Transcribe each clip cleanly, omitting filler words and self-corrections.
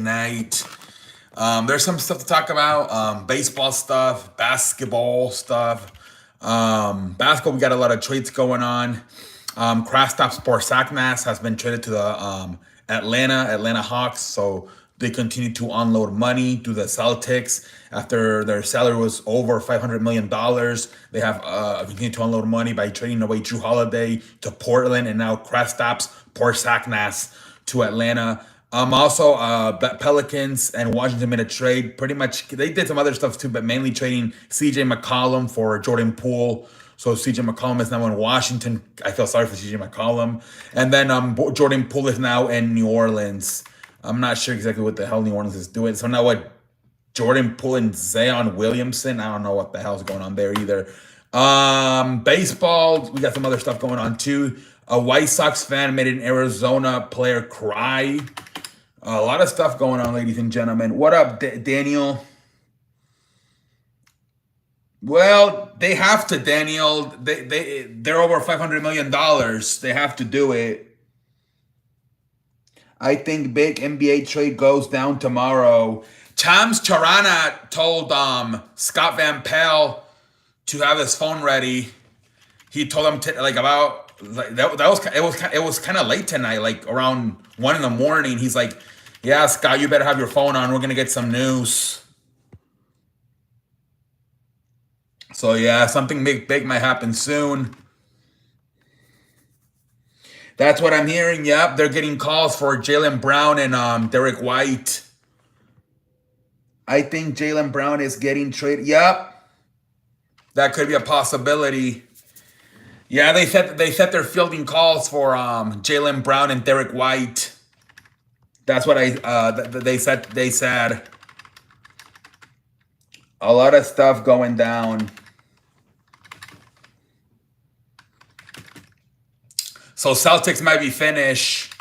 night. There's some stuff to talk about. Baseball stuff, basketball stuff. Basketball, we got a lot of trades going on. Kristaps Porzingis has been traded to the Atlanta Hawks, so they continue to unload money to the Celtics after their salary was over $500 million. They have continued to unload money by trading away Drew Holiday to Portland, and now Kristaps Porzingis to Atlanta. Also, Pelicans and Washington made a trade. Pretty much, they did some other stuff too, but mainly trading CJ McCollum for Jordan Poole. So CJ McCollum is now in Washington. I feel sorry for CJ McCollum. And then Jordan Poole is now in New Orleans. I'm not sure exactly what the hell New Orleans is doing. So now what? Jordan Poole and Zion Williamson. I don't know what the hell's going on there either. Baseball, we got some other stuff going on too. A White Sox fan made an Arizona player cry. A lot of stuff going on, ladies and gentlemen. What up, Daniel? Well, they have to, Daniel. They're over $500 million. They have to do it. I think big NBA trade goes down tomorrow. Chams Charana told Scott Van Pelt to have his phone ready. He told him it was kind of late tonight, like around 1 in the morning. He's like, "Yeah, Scott, you better have your phone on. We're gonna get some news." So yeah, something big might happen soon. That's what I'm hearing. Yep, they're getting calls for Jaylen Brown and Derek White. I think Jaylen Brown is getting traded. Yep, that could be a possibility. Yeah, they said they're fielding calls for Jaylen Brown and Derek White. That's what they said. They said a lot of stuff going down. So Celtics might be finished.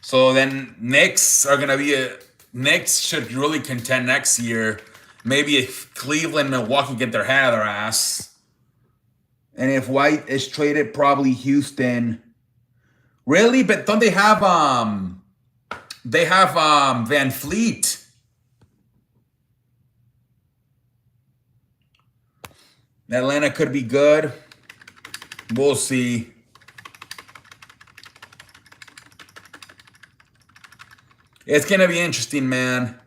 So then Knicks should really contend next year. Maybe if Cleveland, Milwaukee get their head out of their ass. And if White is traded, probably Houston. Really? But don't they have Van Fleet? Atlanta could be good. We'll see. It's gonna be interesting, man.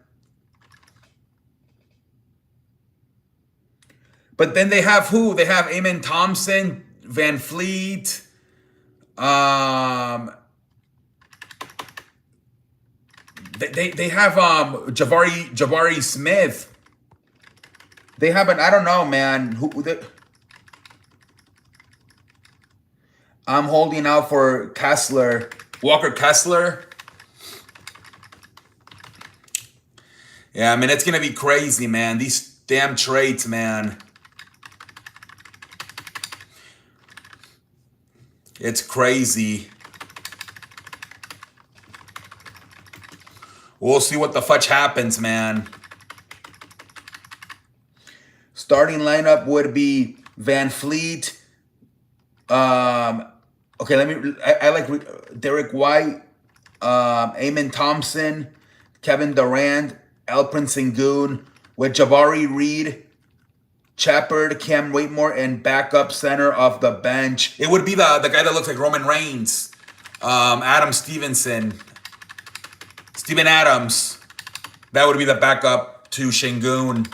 But then they have who? They have Amen Thompson, Van Fleet. They have Jabari Smith. They have I don't know, man. I'm holding out for Kessler, Walker Kessler. Yeah, I mean it's gonna be crazy, man. These damn trades, man. It's crazy. We'll see what the fudge happens, man. Starting lineup would be Van Fleet. Okay, I like Derek White, Amen Thompson, Kevin Durant, Alperen Sengun, with Jabari Reed, Shepard, Cam Waitmore, and backup center off the bench. It would be the guy that looks like Roman Reigns, Steven Adams. That would be the backup to Sengun.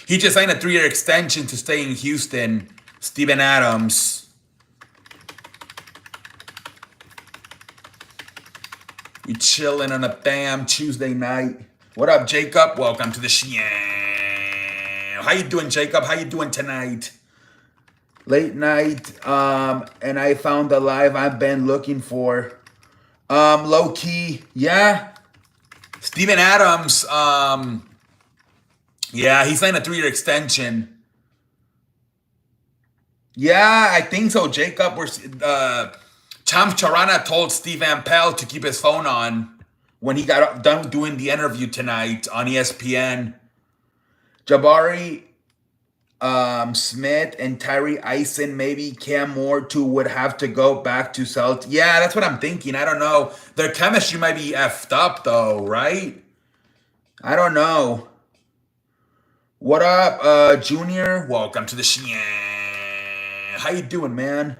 He just signed a 3-year extension to stay in Houston. Steven Adams. We chilling on a damn Tuesday night. What up, Jacob? Welcome to the show. How you doing, Jacob? How you doing tonight? Late night, and I found the live I've been looking for. Low key, yeah. Steven Adams, yeah, he signed a 3-year extension. Yeah, I think so, Jacob. Chams Charana told Steve Van Pelt to keep his phone on when he got done doing the interview tonight on ESPN. Jabari Smith and Tyree Eisen, maybe Cam Moore too would have to go back to Celtics. Yeah, that's what I'm thinking. I don't know. Their chemistry might be effed up though, right? I don't know. What up, Junior? Welcome to the How you doing, man?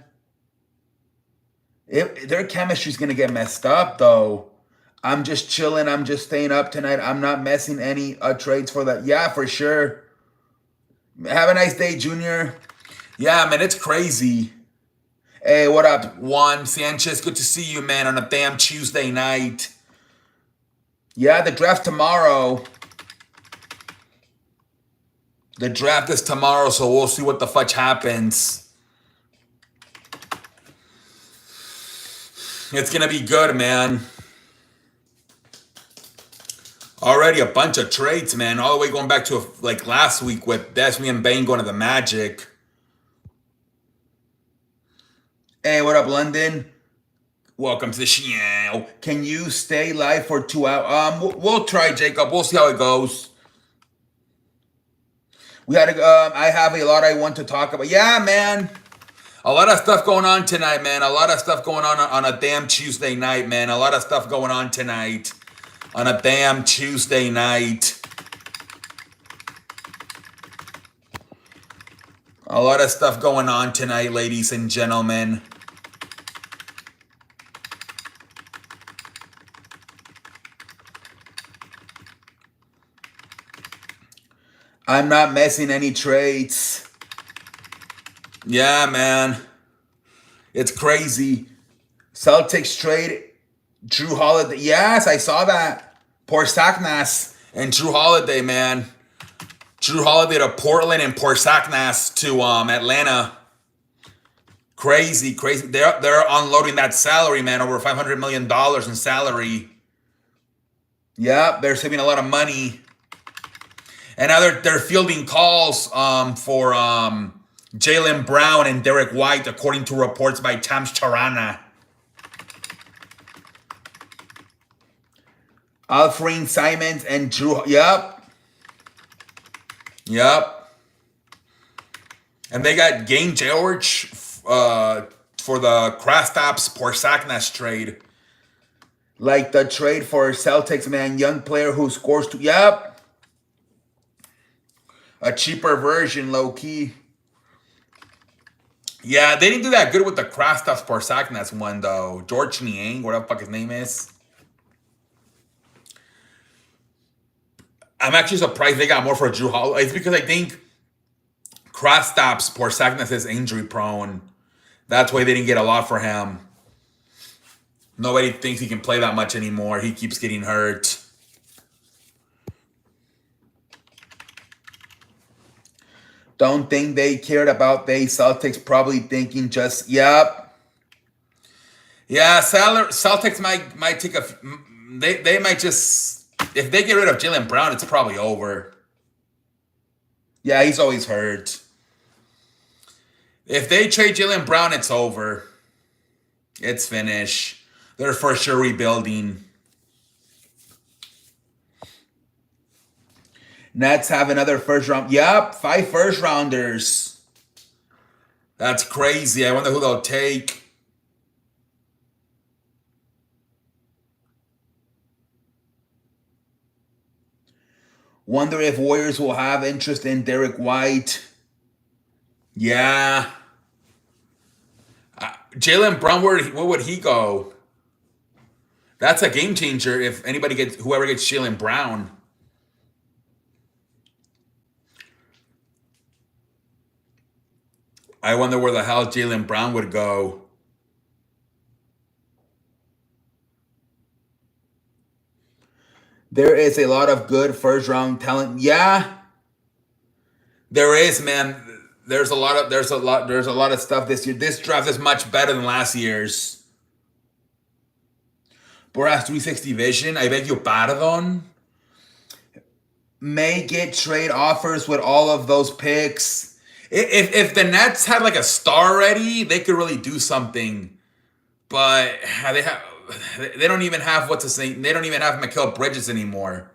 Their chemistry's gonna get messed up though. I'm just chilling. I'm just staying up tonight. I'm not messing any trades for that. Yeah, for sure. Have a nice day, Junior. Yeah, man, it's crazy. Hey, what up, Juan Sanchez? Good to see you, man, on a damn Tuesday night. Yeah, the draft tomorrow. The draft is tomorrow, so we'll see what the fudge happens. It's gonna be good, man. Already a bunch of trades, man. All the way going back to like last week with Desmond and Bain going to the Magic. Hey, what up, London? Welcome to the show. Can you stay live for 2 hours? We'll try, Jacob. We'll see how it goes. We had I have a lot I want to talk about. Yeah, man. A lot of stuff going on tonight, man. A lot of stuff going on a damn Tuesday night, man. A lot of stuff going on tonight on a damn Tuesday night. A lot of stuff going on tonight, ladies and gentlemen. I'm not messing any trades. Yeah, man. It's crazy. Celtics trade Drew Holiday. Yes, I saw that. Porzingis and Drew Holiday, man. Drew Holiday to Portland and Porzingis to Atlanta. Crazy, crazy. They're unloading that salary, man. Over $500 million in salary. Yep, they're saving a lot of money. And now they're fielding calls for Jaylen Brown and Derek White, according to reports by Tams Charana. Alfred Simons and Drew. Yep. And they got Game George for the Kristaps Porzingis trade. Like the trade for Celtics, man. Young player who scores two. Yep. A cheaper version, low key. Yeah, they didn't do that good with the Kristaps Porzingis one, though. George Niang, whatever the fuck his name is. I'm actually surprised they got more for Drew Holiday. It's because I think Kristaps Porzingis is injury prone. That's why they didn't get a lot for him. Nobody thinks he can play that much anymore. He keeps getting hurt. Don't think they cared about the Celtics. Probably thinking just, yep. Yeah, Celtics might take a... They might just... If they get rid of Jaylen Brown, it's probably over. Yeah, he's always hurt. If they trade Jaylen Brown, it's over. It's finished. They're for sure rebuilding. Nets have another first round. Yep, 5 first rounders. That's crazy. I wonder who they'll take. Wonder if Warriors will have interest in Derek White. Yeah. Jaylen Brown, where would he go? That's a game changer if whoever gets Jaylen Brown. I wonder where the hell Jaylen Brown would go. There is a lot of good first round talent. Yeah. There is, man. There's a lot of stuff this year. This draft is much better than last year's. Boras 360 Vision, I beg you pardon. May get trade offers with all of those picks. If the Nets had like a star already, they could really do something. But they don't even have They don't even have Mikal Bridges anymore.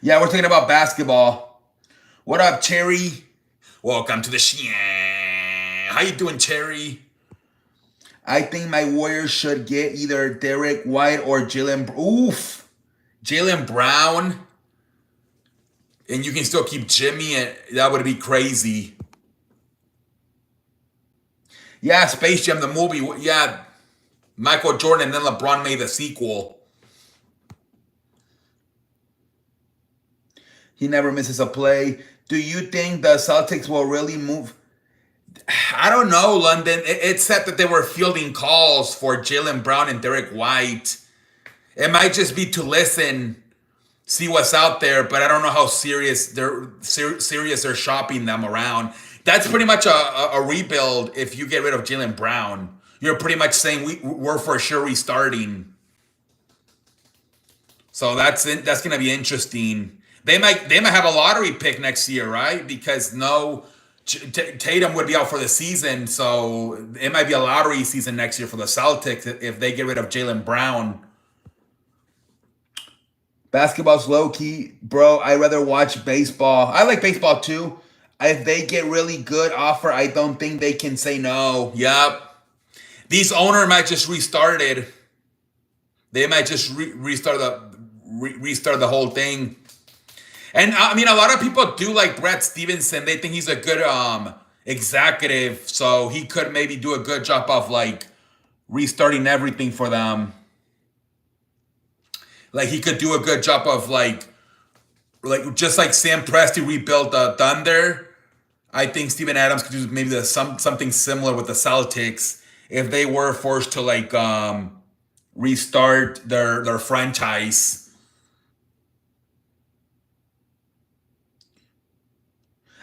Yeah, we're talking about basketball. What up, Cherry? Welcome to the show. How you doing, Cherry? I think my Warriors should get either Derek White or Jalen Brown. And you can still keep Jimmy, and that would be crazy. Yeah, Space Jam, the movie. Yeah, Michael Jordan and then LeBron made the sequel. He never misses a play. Do you think the Celtics will really move? I don't know, London. It said that they were fielding calls for Jalen Brown and Derek White. It might just be to listen, see what's out there, but I don't know how serious they're shopping them around. That's pretty much a rebuild if you get rid of Jalen Brown. You're pretty much saying we're for sure restarting. So that's going to be interesting. They might have a lottery pick next year, right? Because Tatum would be out for the season, so it might be a lottery season next year for the Celtics if they get rid of Jalen Brown. Basketball's low key, bro. I'd rather watch baseball. I like baseball too. If they get really good offer, I don't think they can say no. Yep. These owner might just restart it. They might just restart the whole thing. And I mean, a lot of people do like Brett Stevenson. They think he's a good executive, so he could maybe do a good job of like restarting everything for them. Like he could do a good job of like just like Sam Presti rebuilt the Thunder. I think Steven Adams could do maybe something similar with the Celtics if they were forced to like restart their franchise.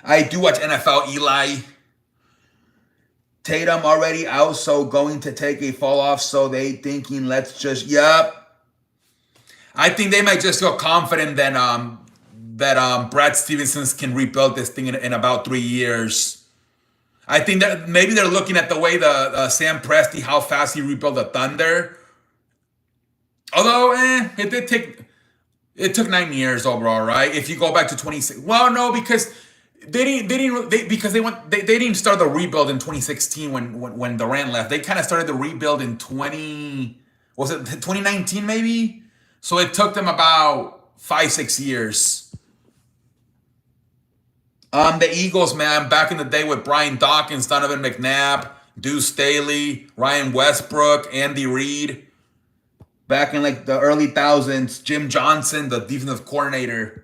I do watch NFL, Eli. Tatum already out, so going to take a fall off, so they thinking let's just, yep. I think they might just feel confident that Brad Stevenson can rebuild this thing in about 3 years. I think that maybe they're looking at the way the Sam Presti, how fast he rebuilt the Thunder. Although, it took 9 years overall, right? If you go back to 26, well, no, because they didn't start the rebuild in 2016 when Durant left. They kind of started the rebuild in 2019 maybe? So it took them about 5-6 years. The Eagles, man, back in the day with Brian Dawkins, Donovan McNabb, Deuce Staley, Ryan Westbrook, Andy Reid. Back in like the early thousands, Jim Johnson, the defensive coordinator.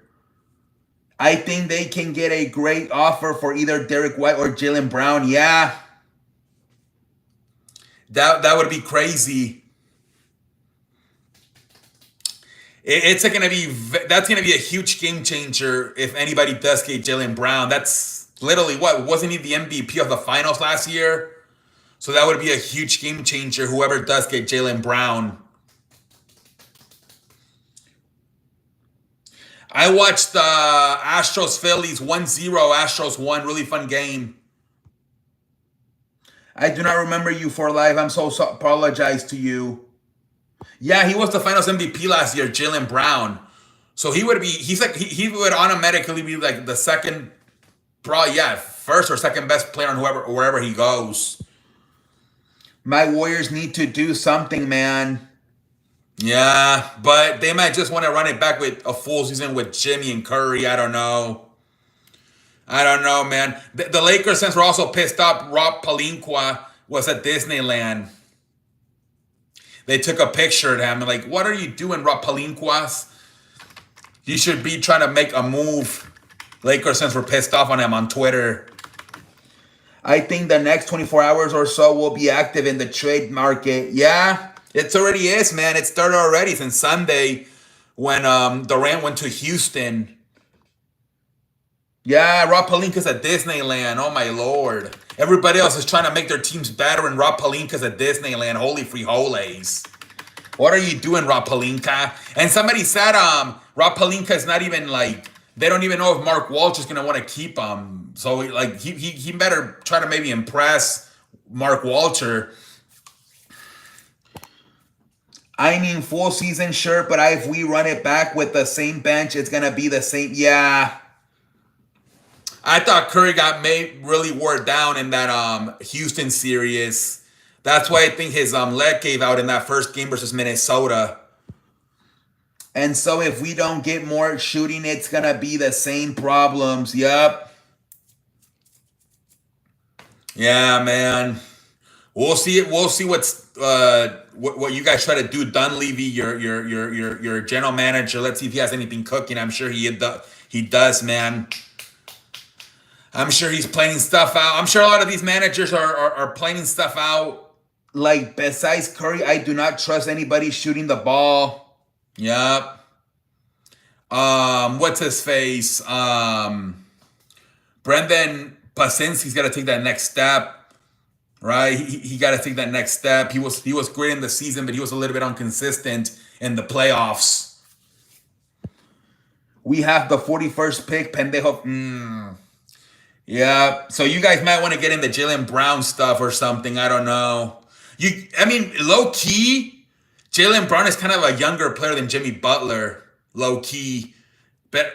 I think they can get a great offer for either Derek White or Jalen Brown. Yeah. That would be crazy. That's going to be a huge game changer if anybody does get Jalen Brown. That's literally wasn't he the MVP of the finals last year? So that would be a huge game changer, whoever does get Jalen Brown. I watched the Astros Phillies 1-0. Astros won. Really fun game. I do not remember you for life. I'm so apologize to you. Yeah, he was the finals MVP last year, Jalen Brown. So he would automatically be like the second, probably, first or second best player on wherever he goes. My Warriors need to do something, man. Yeah, but they might just want to run it back with a full season with Jimmy and Curry. I don't know, man. The Lakers fans were also pissed off. Rob Pelinka was at Disneyland. They took a picture of him and like, what are you doing, Rob Pelinka? You should be trying to make a move. Lakers fans were pissed off on him on Twitter. I think the next 24 hours or so will be active in the trade market. Yeah. It already is, man. It started already since Sunday when Durant went to Houston. Yeah, Rob Pelinka's at Disneyland. Oh, my Lord. Everybody else is trying to make their teams better, and Rob Pelinka's at Disneyland. Holy frijoles. What are you doing, Rob Pelinka? And somebody said Rob Pelinka's not even like, they don't even know if Mark Walsh is going to want to keep him. So like he better try to maybe impress Mark Walter. I mean, full season, sure, but if we run it back with the same bench, it's gonna be the same. Yeah, I thought Curry got made really wore down in that Houston series. That's why I think his leg gave out in that first game versus Minnesota. And so if we don't get more shooting, it's gonna be the same problems. Yep. Yeah, man. We'll see it. We'll see what you guys try to do. Dunleavy, your general manager. Let's see if he has anything cooking. I'm sure he does, man. I'm sure he's planning stuff out. I'm sure a lot of these managers are planning stuff out. Like, besides Curry, I do not trust anybody shooting the ball. Yep. What's his face? Brendan Pasinski's got to take that next step. Right, he got to take that next step. He was great in the season, but he was a little bit inconsistent in the playoffs. We have the 41st pick, pendejo. Yeah, so you guys might want to get into Jaylen Brown stuff or something. I don't know. I mean, low key, Jaylen Brown is kind of a younger player than Jimmy Butler. Low key, but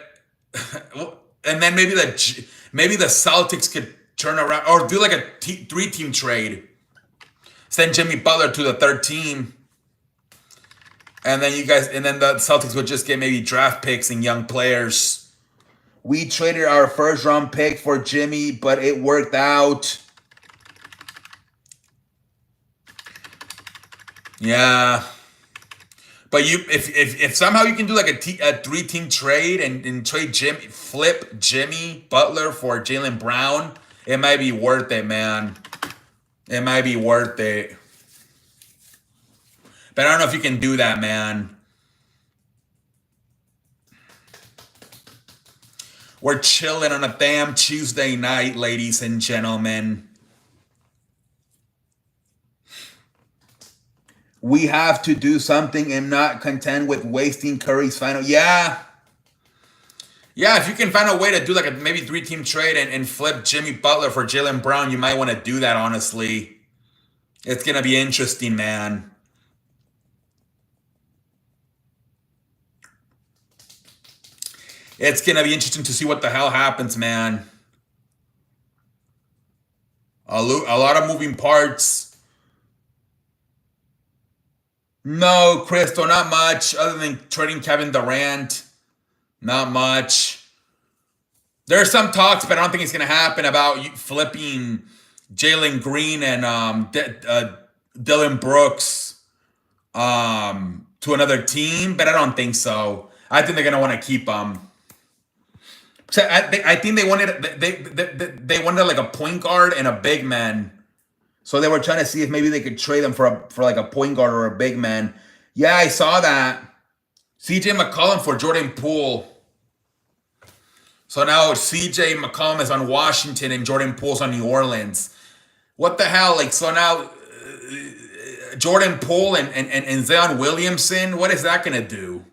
and then maybe the Celtics could turn around or do like a 3-team trade. Send Jimmy Butler to the third team. And then the Celtics would just get maybe draft picks and young players. We traded our first round pick for Jimmy, but it worked out. Yeah. But if somehow you can do like a 3-team trade and trade flip Jimmy Butler for Jaylen Brown, it might be worth it, man. It might be worth it. But I don't know if you can do that, man. We're chilling on a damn Tuesday night, ladies and gentlemen. We have to do something and not contend with wasting Curry's final. Yeah. Yeah, if you can find a way to do like a maybe 3-team trade and flip Jimmy Butler for Jaylen Brown, you might want to do that, honestly. It's going to be interesting, man. It's going to be interesting to see what the hell happens, man. A lot of moving parts. No, Crystal, not much other than trading Kevin Durant. Not much. There's some talks, but I don't think it's going to happen about flipping Jalen Green and Dylan Brooks to another team, but I don't think so. I think they're going to want to keep them. So I think they wanted like a point guard and a big man. So they were trying to see if maybe they could trade them for like a point guard or a big man. Yeah, I saw that. CJ McCollum for Jordan Poole. So now CJ McCollum is on Washington and Jordan Poole's on New Orleans. What the hell? Like, so now Jordan Poole and Zion Williamson, what is that going to do?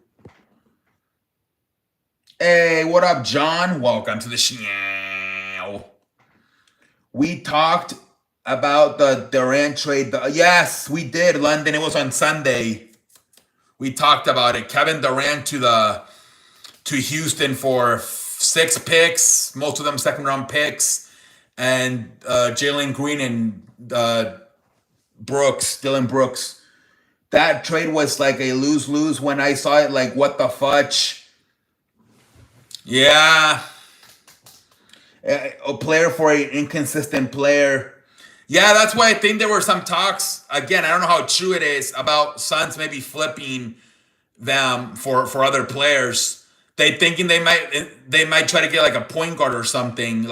Hey, what up, John? Welcome to the show. We talked about the Durant trade. Yes, we did, London. It was on Sunday. We talked about it. Kevin Durant to Houston for 6 picks, most of them second-round picks, and Jalen Green and Dylan Brooks. That trade was like a lose-lose when I saw it. Like, what the fudge? Yeah. A player for an inconsistent player. Yeah, that's why I think there were some talks. Again, I don't know how true it is about Suns maybe flipping them for other players. They thinking they might try to get like a point guard or something,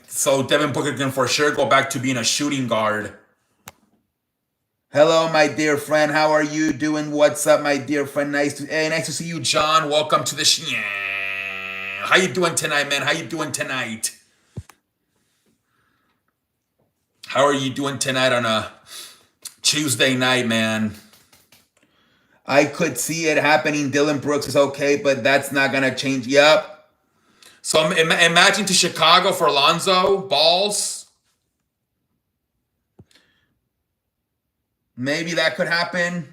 so Devin Booker can for sure go back to being a shooting guard. Hello, my dear friend. How are you doing? What's up, my dear friend? Nice to see you, John. Welcome to the show. How you doing tonight, man? How you doing tonight? How are you doing tonight on a Tuesday night, man? I could see it happening. Dylan Brooks is okay, but that's not going to change. Yep. So imagine to Chicago for Lonzo Balls. Maybe that could happen.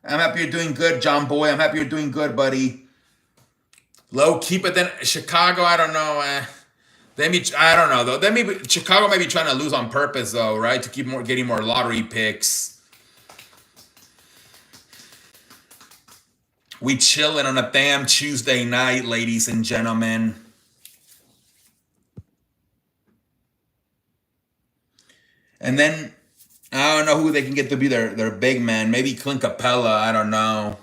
I'm happy you're doing good, John Boy. I'm happy you're doing good, buddy. Low key, but then Chicago, I don't know. I don't know though. Then maybe Chicago might be trying to lose on purpose though, right? To keep getting more lottery picks. We chilling on a damn Tuesday night, ladies and gentlemen. And then I don't know who they can get to be their big man. Maybe Clint Capella. I don't know.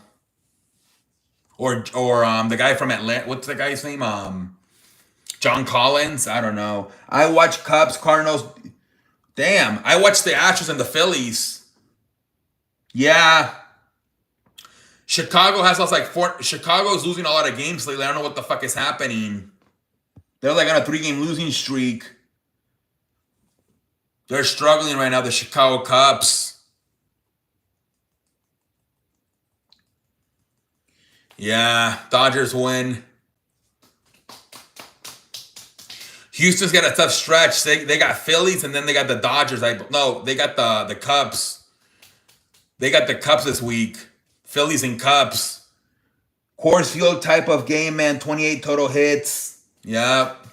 Or the guy from Atlanta. What's the guy's name? John Collins. I don't know. I watch Cubs, Cardinals. Damn, I watched the Astros and the Phillies. Yeah. Chicago has lost like four. Chicago's losing a lot of games lately. I don't know what the fuck is happening. They're like on a 3-game losing streak. They're struggling right now, the Chicago Cubs. Yeah, Dodgers win. Houston's got a tough stretch. They got Phillies and then they got the Dodgers. No, they got the Cubs. They got the Cubs this week. Phillies and Cubs. Coors Field type of game, man. 28 total hits. Yep.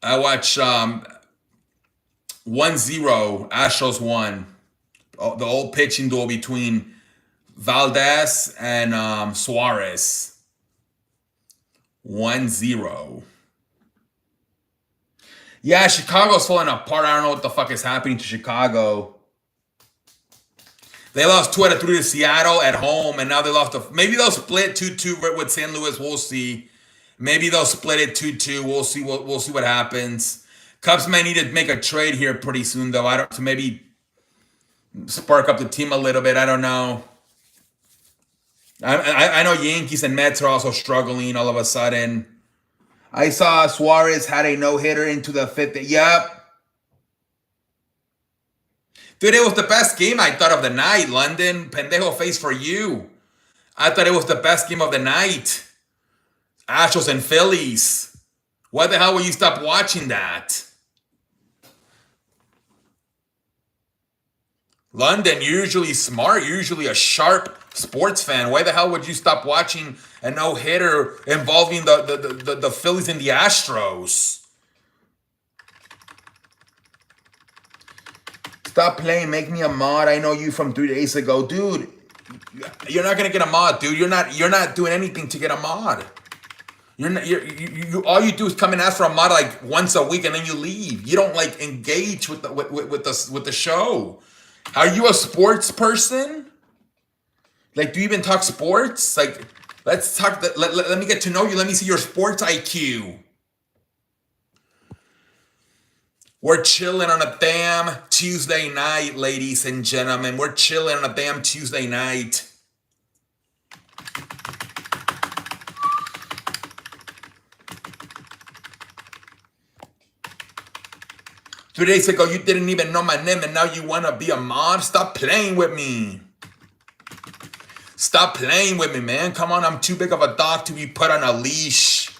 I watch 1-0. Astros won. The old pitching duel between Valdez and Suarez. 1-0. Yeah, Chicago's falling apart. I don't know what the fuck is happening to Chicago. They lost 2 out of 3 to Seattle at home, and now they lost. Maybe they'll split 2-2 with St. Louis. We'll see. Maybe they'll split it 2-2. We'll see. We'll see what happens. Cubs may need to make a trade here pretty soon, though. To maybe spark up the team a little bit. I don't know. I know Yankees and Mets are also struggling all of a sudden. I saw Suarez had a no-hitter into the 5th. Yep. Dude, it was the best game I thought of the night. London, pendejo face for you. I thought it was the best game of the night. Astros and Phillies. Why the hell will you stop watching that? London, you're usually smart. You're usually a sharp sports fan. Why the hell would you stop watching a no-hitter involving the Phillies and the Astros? Stop playing. Make me a mod. I know you from 3 days ago, dude. You're not gonna get a mod, dude. You're not doing anything to get a mod. All you do is come and ask for a mod like once a week and then you leave. You don't like engage with the show. Are you a sports person? Like, do you even talk sports? Like, let's talk. Let me get to know you. Let me see your sports IQ. We're chilling on a damn Tuesday night, ladies and gentlemen. We're chilling on a damn Tuesday night. Three days ago, you didn't even know my name, and now you want to be a mod? Stop playing with me. Stop playing with me, man. Come on, I'm too big of a dog to be put on a leash.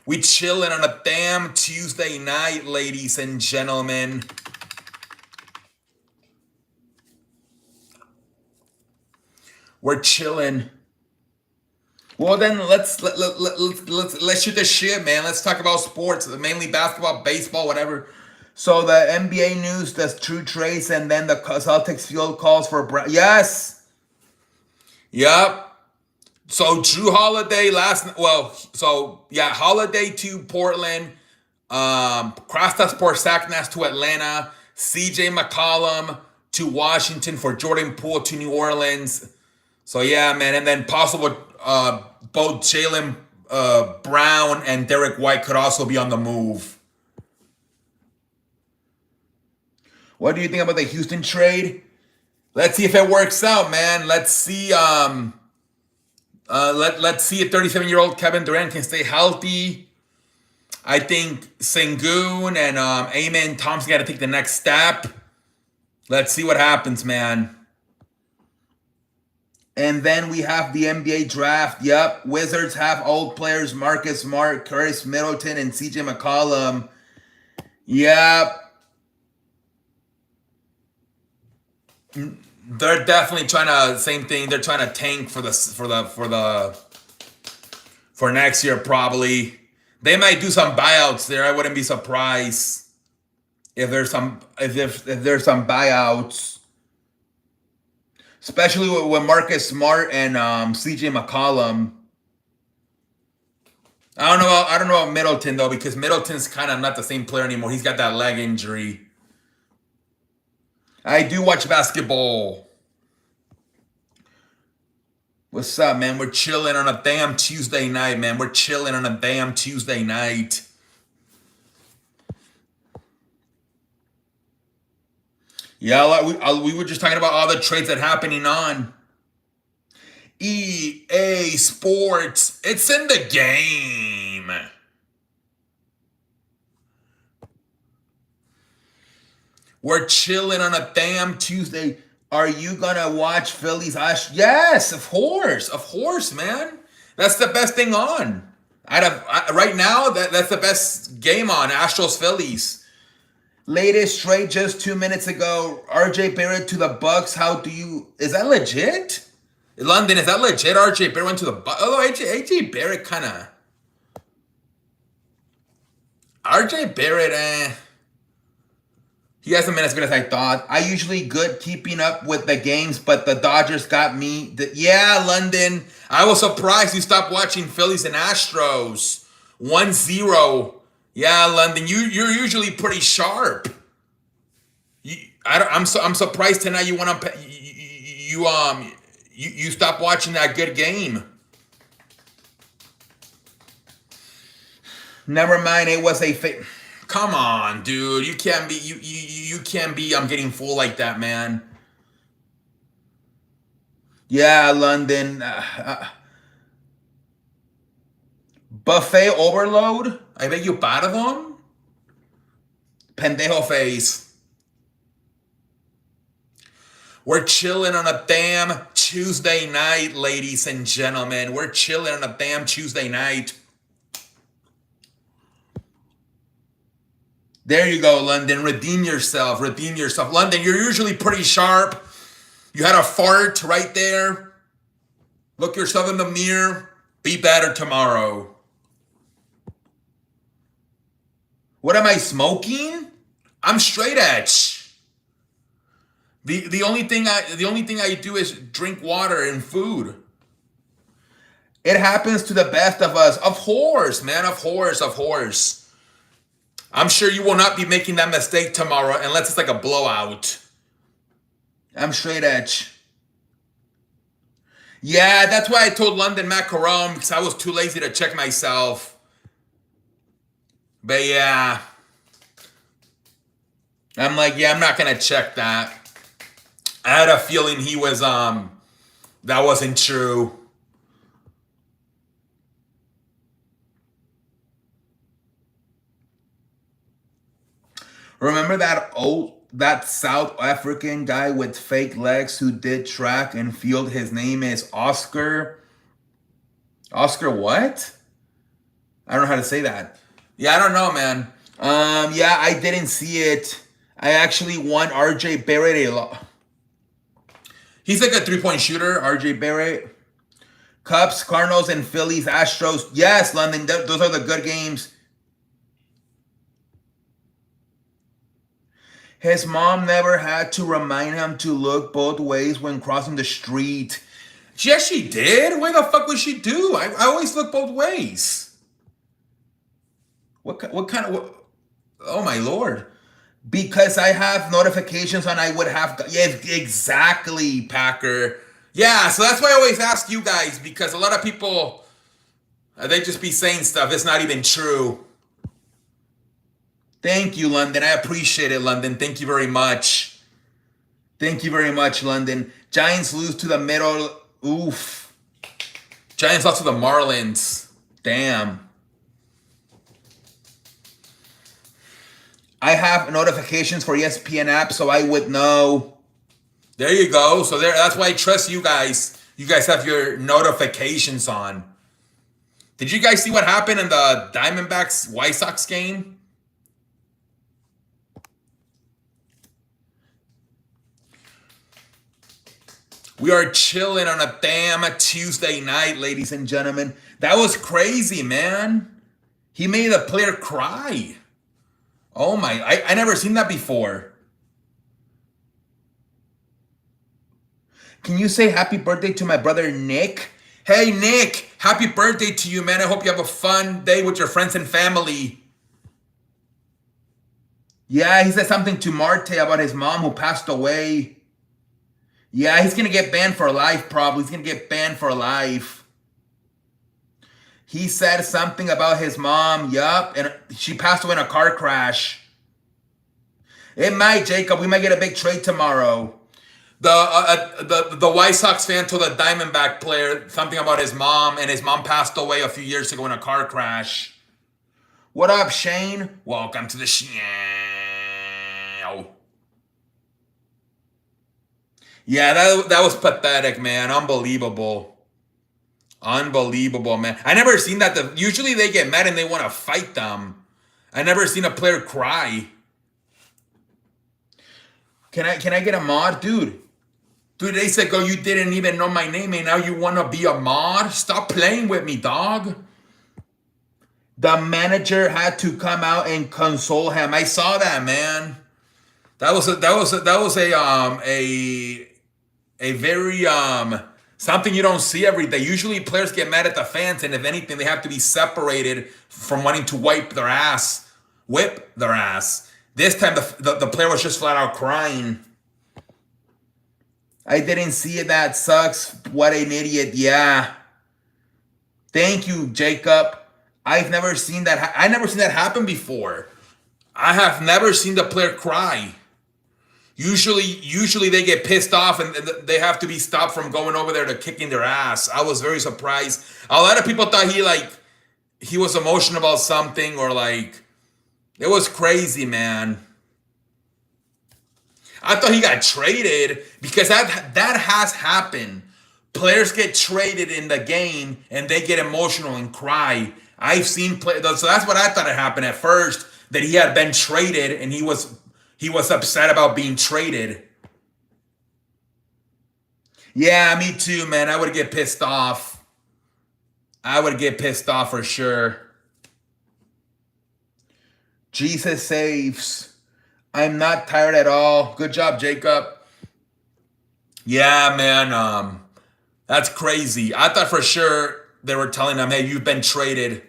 We chilling on a damn Tuesday night, ladies and gentlemen. We're chilling. Well, then let's shoot the shit, man. Let's talk about sports, mainly basketball, baseball, whatever. So the NBA news, the true trades, and then the Celtics field calls for yes. Yep. So Drew Holiday Holiday to Portland, Kristaps Porzingis to Atlanta, CJ McCollum to Washington for Jordan Poole to New Orleans. So yeah, man, and then possible both Jaylen Brown and Derek White could also be on the move. What do you think about the Houston trade? Let's see if it works out, man. Let's see. Let's see if 37-year-old Kevin Durant can stay healthy. I think Sengun and Amen Thompson got to take the next step. Let's see what happens, man. And then we have the NBA draft. Yep, Wizards have old players Marcus Smart, Curtis Middleton, and CJ McCollum. Yeah, they're definitely trying to same thing. They're trying to tank for next year probably. They might do some buyouts there. I wouldn't be surprised if there's some buyouts, especially with Marcus Smart and CJ McCollum. I don't know about Middleton though, because Middleton's kind of not the same player anymore. He's got that leg injury. I do watch basketball. What's up, man? We're chilling on a damn Tuesday night, man. We're chilling on a damn Tuesday night. Yeah, we were just talking about all the trades that happening on EA Sports. It's in the game. We're chilling on a damn Tuesday. Are you gonna watch Phillies? Yes, of course, man. That's the best thing on. Right now, that's the best game on Astros Phillies. Latest trade just 2 minutes ago. RJ Barrett to the Bucks. Is that legit? London, is that legit? RJ Barrett went to the Bucks. Although AJ Barrett kind of. RJ Barrett, he hasn't been as good as I thought. I usually good keeping up with the games, but the Dodgers got me. Yeah, London. I was surprised you stopped watching Phillies and Astros. 1-0. Yeah, London. You're usually pretty sharp. I'm surprised tonight you went on. You stopped watching that good game. Never mind. It was a fake. Come on, dude. You can't be you can't be I'm getting full like that, man. Yeah, London. Buffet overload? I bet you bought them. Pendejo face. We're chilling on a damn Tuesday night, ladies and gentlemen. We're chilling on a damn Tuesday night. There you go, London. Redeem yourself. Redeem yourself. London, you're usually pretty sharp. You had a fart right there. Look yourself in the mirror. Be better tomorrow. What am I smoking? I'm straight edge. The only thing I do is drink water and food. It happens to the best of us. Of course, man. Of course. I'm sure you will not be making that mistake tomorrow unless it's like a blowout. I'm straight edge. Yeah, that's why I told London Macaron, because I was too lazy to check myself. But yeah. I'm like, yeah, I'm not going to check that. I had a feeling he was, that wasn't true. Remember that South African guy with fake legs who did track and field? His name is Oscar. Oscar what? I don't know how to say that. Yeah, I don't know, man. Yeah, I didn't see it. I actually want RJ Barrett a lot. He's like a 3-point shooter, RJ Barrett. Cubs, Cardinals, and Phillies, Astros. Yes, London, those are the good games. His mom never had to remind him to look both ways when crossing the street. Yes, she did. Why the fuck would she do? I always look both ways. What kind of... Oh, my Lord. Because I have notifications and I would have... Yeah, exactly, Packer. Yeah, so that's why I always ask you guys, because a lot of people, they just be saying stuff. It's not even true. Thank you, London. I appreciate it, London. Thank you very much. Thank you very much, London. Giants lose to the middle. Oof. Giants lost to the Marlins. Damn. I have notifications for ESPN app, so I would know. There you go. So that's why I trust you guys. You guys have your notifications on. Did you guys see what happened in the Diamondbacks White Sox game? We are chilling on a damn Tuesday night, ladies and gentlemen. That was crazy, man. He made a player cry. Oh my, I never seen that before. Can you say happy birthday to my brother Nick? Hey Nick, happy birthday to you, man. I hope you have a fun day with your friends and family. Yeah, he said something to Marte about his mom who passed away. Yeah, he's going to get banned for life, probably. He's going to get banned for life. He said something about his mom, yup, and she passed away in a car crash. It might, Jacob. We might get a big trade tomorrow. The White Sox fan told a Diamondback player something about his mom, and his mom passed away a few years ago in a car crash. What up, Shane? Welcome to the show. Yeah, that was pathetic, man. Unbelievable. Unbelievable, man. I never seen that. Usually they get mad and they want to fight them. I never seen a player cry. Can I get a mod? Dude, they said, go, you didn't even know my name and now you want to be a mod? Stop playing with me, dog. The manager had to come out and console him. I saw that, man. That was a very something you don't see every day. Usually players get mad at the fans, and if anything, they have to be separated from wanting to whip their ass. This time the player was just flat out crying. I didn't see it. That sucks. What an idiot. Yeah. Thank you, Jacob. I've never seen that. I never seen that happen before. I have never seen the player cry. Usually they get pissed off and they have to be stopped from going over there to kicking their ass. I was very surprised. A lot of people thought he was emotional about something, or it was crazy, man. I thought he got traded because that has happened. Players get traded in the game and they get emotional and cry. I've seen players, so that's what I thought had happened at first, that he had been traded and he was upset about being traded. Yeah, me too, man. I would get pissed off. I would get pissed off for sure. Jesus saves. I'm not tired at all. Good job, Jacob. Yeah, man. That's crazy. I thought for sure they were telling him, hey, you've been traded.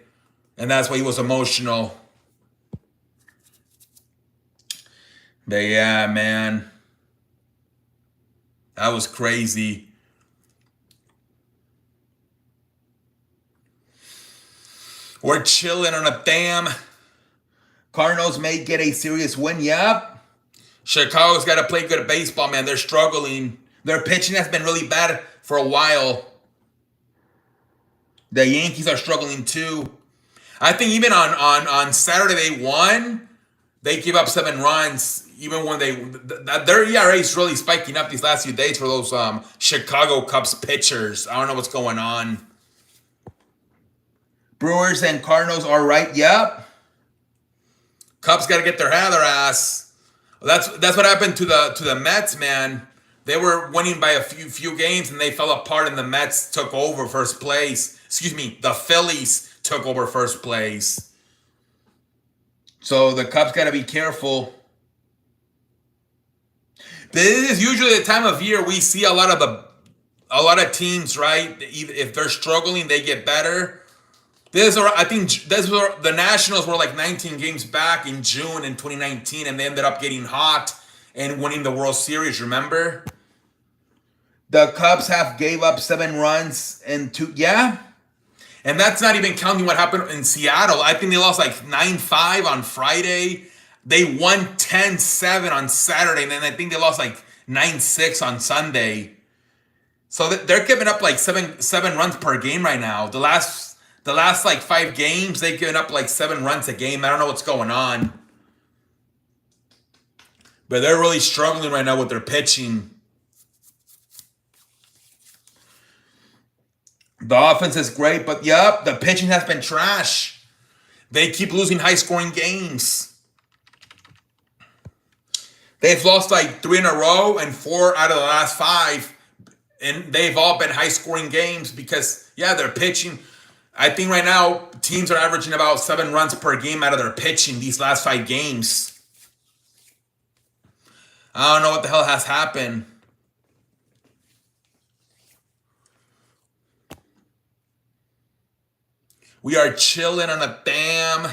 And that's why he was emotional. But yeah, man. That was crazy. We're chilling on a damn. Cardinals may get a serious win. Yep. Chicago's got to play good baseball, man. They're struggling. Their pitching has been really bad for a while. The Yankees are struggling too. I think even on Saturday they won. They gave up 7 runs. Even when their ERA is really spiking up these last few days for those Chicago Cubs pitchers. I don't know what's going on. Brewers and Cardinals are right. Yep. Cubs got to get their head out of their ass. That's what happened to the Mets, man. They were winning by a few games and they fell apart, and the Mets took over first place. Excuse me, the Phillies took over first place. So the Cubs got to be careful. This is usually the time of year we see a lot of teams, right? If they're struggling, they get better. I think the Nationals were 19 games back in June in 2019, and they ended up getting hot and winning the World Series. Remember? The Cubs have gave up 7 runs and 2. Yeah. And that's not even counting what happened in Seattle. I think they lost 9-5 on Friday. They won 10-7 on Saturday, and then I think they lost 9-6 on Sunday. So they're giving up 7 runs per game right now. The last 5 games, they've given up 7 runs a game. I don't know what's going on. But they're really struggling right now with their pitching. The offense is great, but yep, the pitching has been trash. They keep losing high-scoring games. They've lost 3 in a row, and 4 out of the last 5 And they've all been high-scoring games because, yeah, they're pitching. I think right now teams are averaging about 7 runs per game out of their pitching these last 5 games. I don't know what the hell has happened. We are chilling on a damn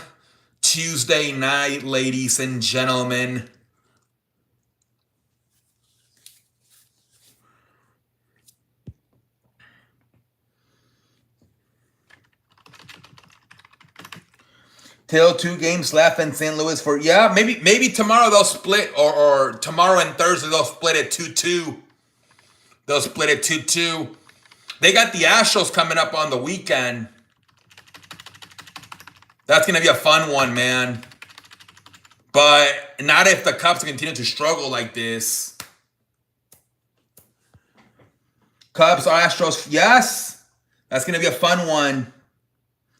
Tuesday night, ladies and gentlemen. Till 2 games left in St. Louis for, yeah, maybe tomorrow they'll split, or tomorrow and Thursday they'll split it 2-2. They'll split it 2-2. They got the Astros coming up on the weekend. That's going to be a fun one, man. But not if the Cubs continue to struggle like this. Cubs, Astros, yes. That's going to be a fun one.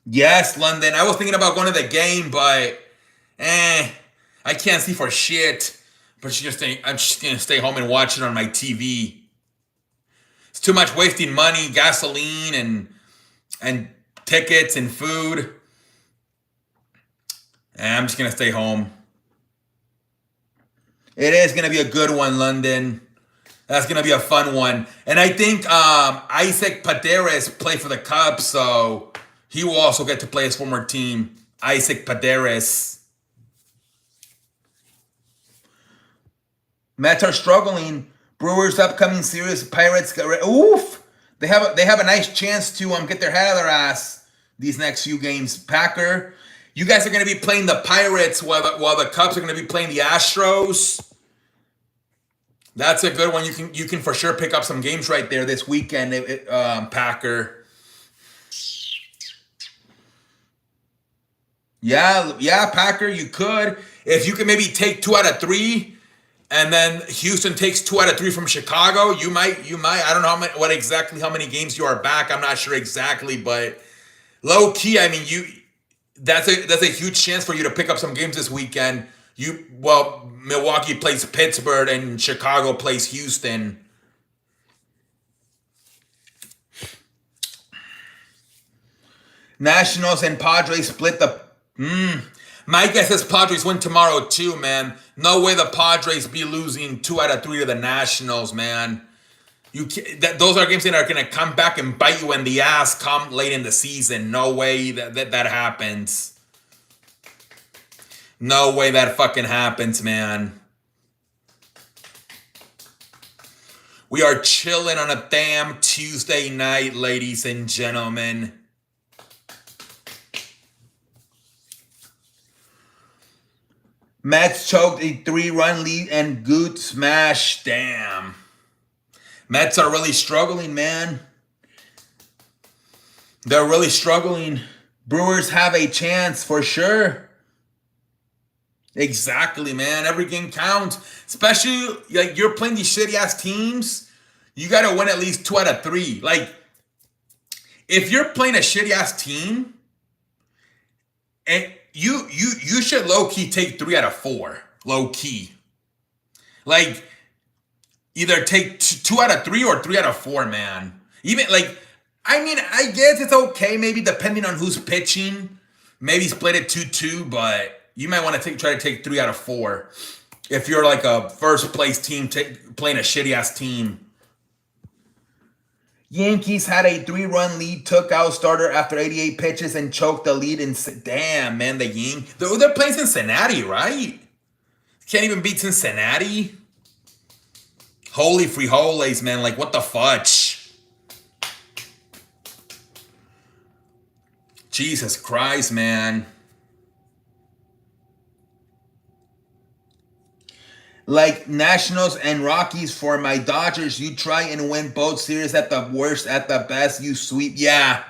Yes, London. I was thinking about going to the game, but I can't see for shit. But I'm just going to stay home and watch it on my TV. It's too much wasting money, gasoline, and tickets and food. And I'm just going to stay home. It is going to be a good one, London. That's going to be a fun one. And I think Isaac Paderes played for the Cubs, so he will also get to play his former team, Isaac Paderes. Mets are struggling. Brewers upcoming series. Pirates got oof. They have a nice chance to get their head out of their ass these next few games. Packer, you guys are going to be playing the Pirates while the Cubs are going to be playing the Astros. That's a good one. You can for sure pick up some games right there this weekend, Packer. Yeah, Packer, you could. If you can maybe take 2 out of 3, and then Houston takes 2 out of 3 from Chicago, you might. I don't know how many games you are back. I'm not sure exactly, but low key, I mean, that's a huge chance for you to pick up some games this weekend. Milwaukee plays Pittsburgh and Chicago plays Houston. Nationals and Padres split the. My guess is Padres win tomorrow too, man. No way the Padres be losing 2 out of 3 to the Nationals, man. Those are games that are going to come back and bite you in the ass come late in the season. No way that happens. No way that fucking happens, man. We are chilling on a damn Tuesday night, ladies and gentlemen. Mets choked a 3-run lead and Goot smash. Damn. Mets are really struggling, man. They're really struggling. Brewers have a chance for sure. Exactly, man. Every game counts. Especially, like, you're playing these shitty-ass teams. You got to win at least 2 out of 3. Like, if you're playing a shitty-ass team, and you should low-key take 3 out of 4. Low-key. Like, either take 2 out of 3 or 3 out of 4, man. Even, like, I mean, I guess it's okay, maybe depending on who's pitching. Maybe split it 2-2, but you might want to try to take 3 out of 4 if you're like a first place team playing a shitty ass team. Yankees had a 3-run lead, took out starter after 88 pitches and choked the lead. Damn, man, the Yankees. They're playing Cincinnati, right? Can't even beat Cincinnati. Holy frijoles, man! Like, what the fudge? Jesus Christ, man. Like Nationals and Rockies for my Dodgers, you try and win both series at the worst, at the best, you sweep. Yeah.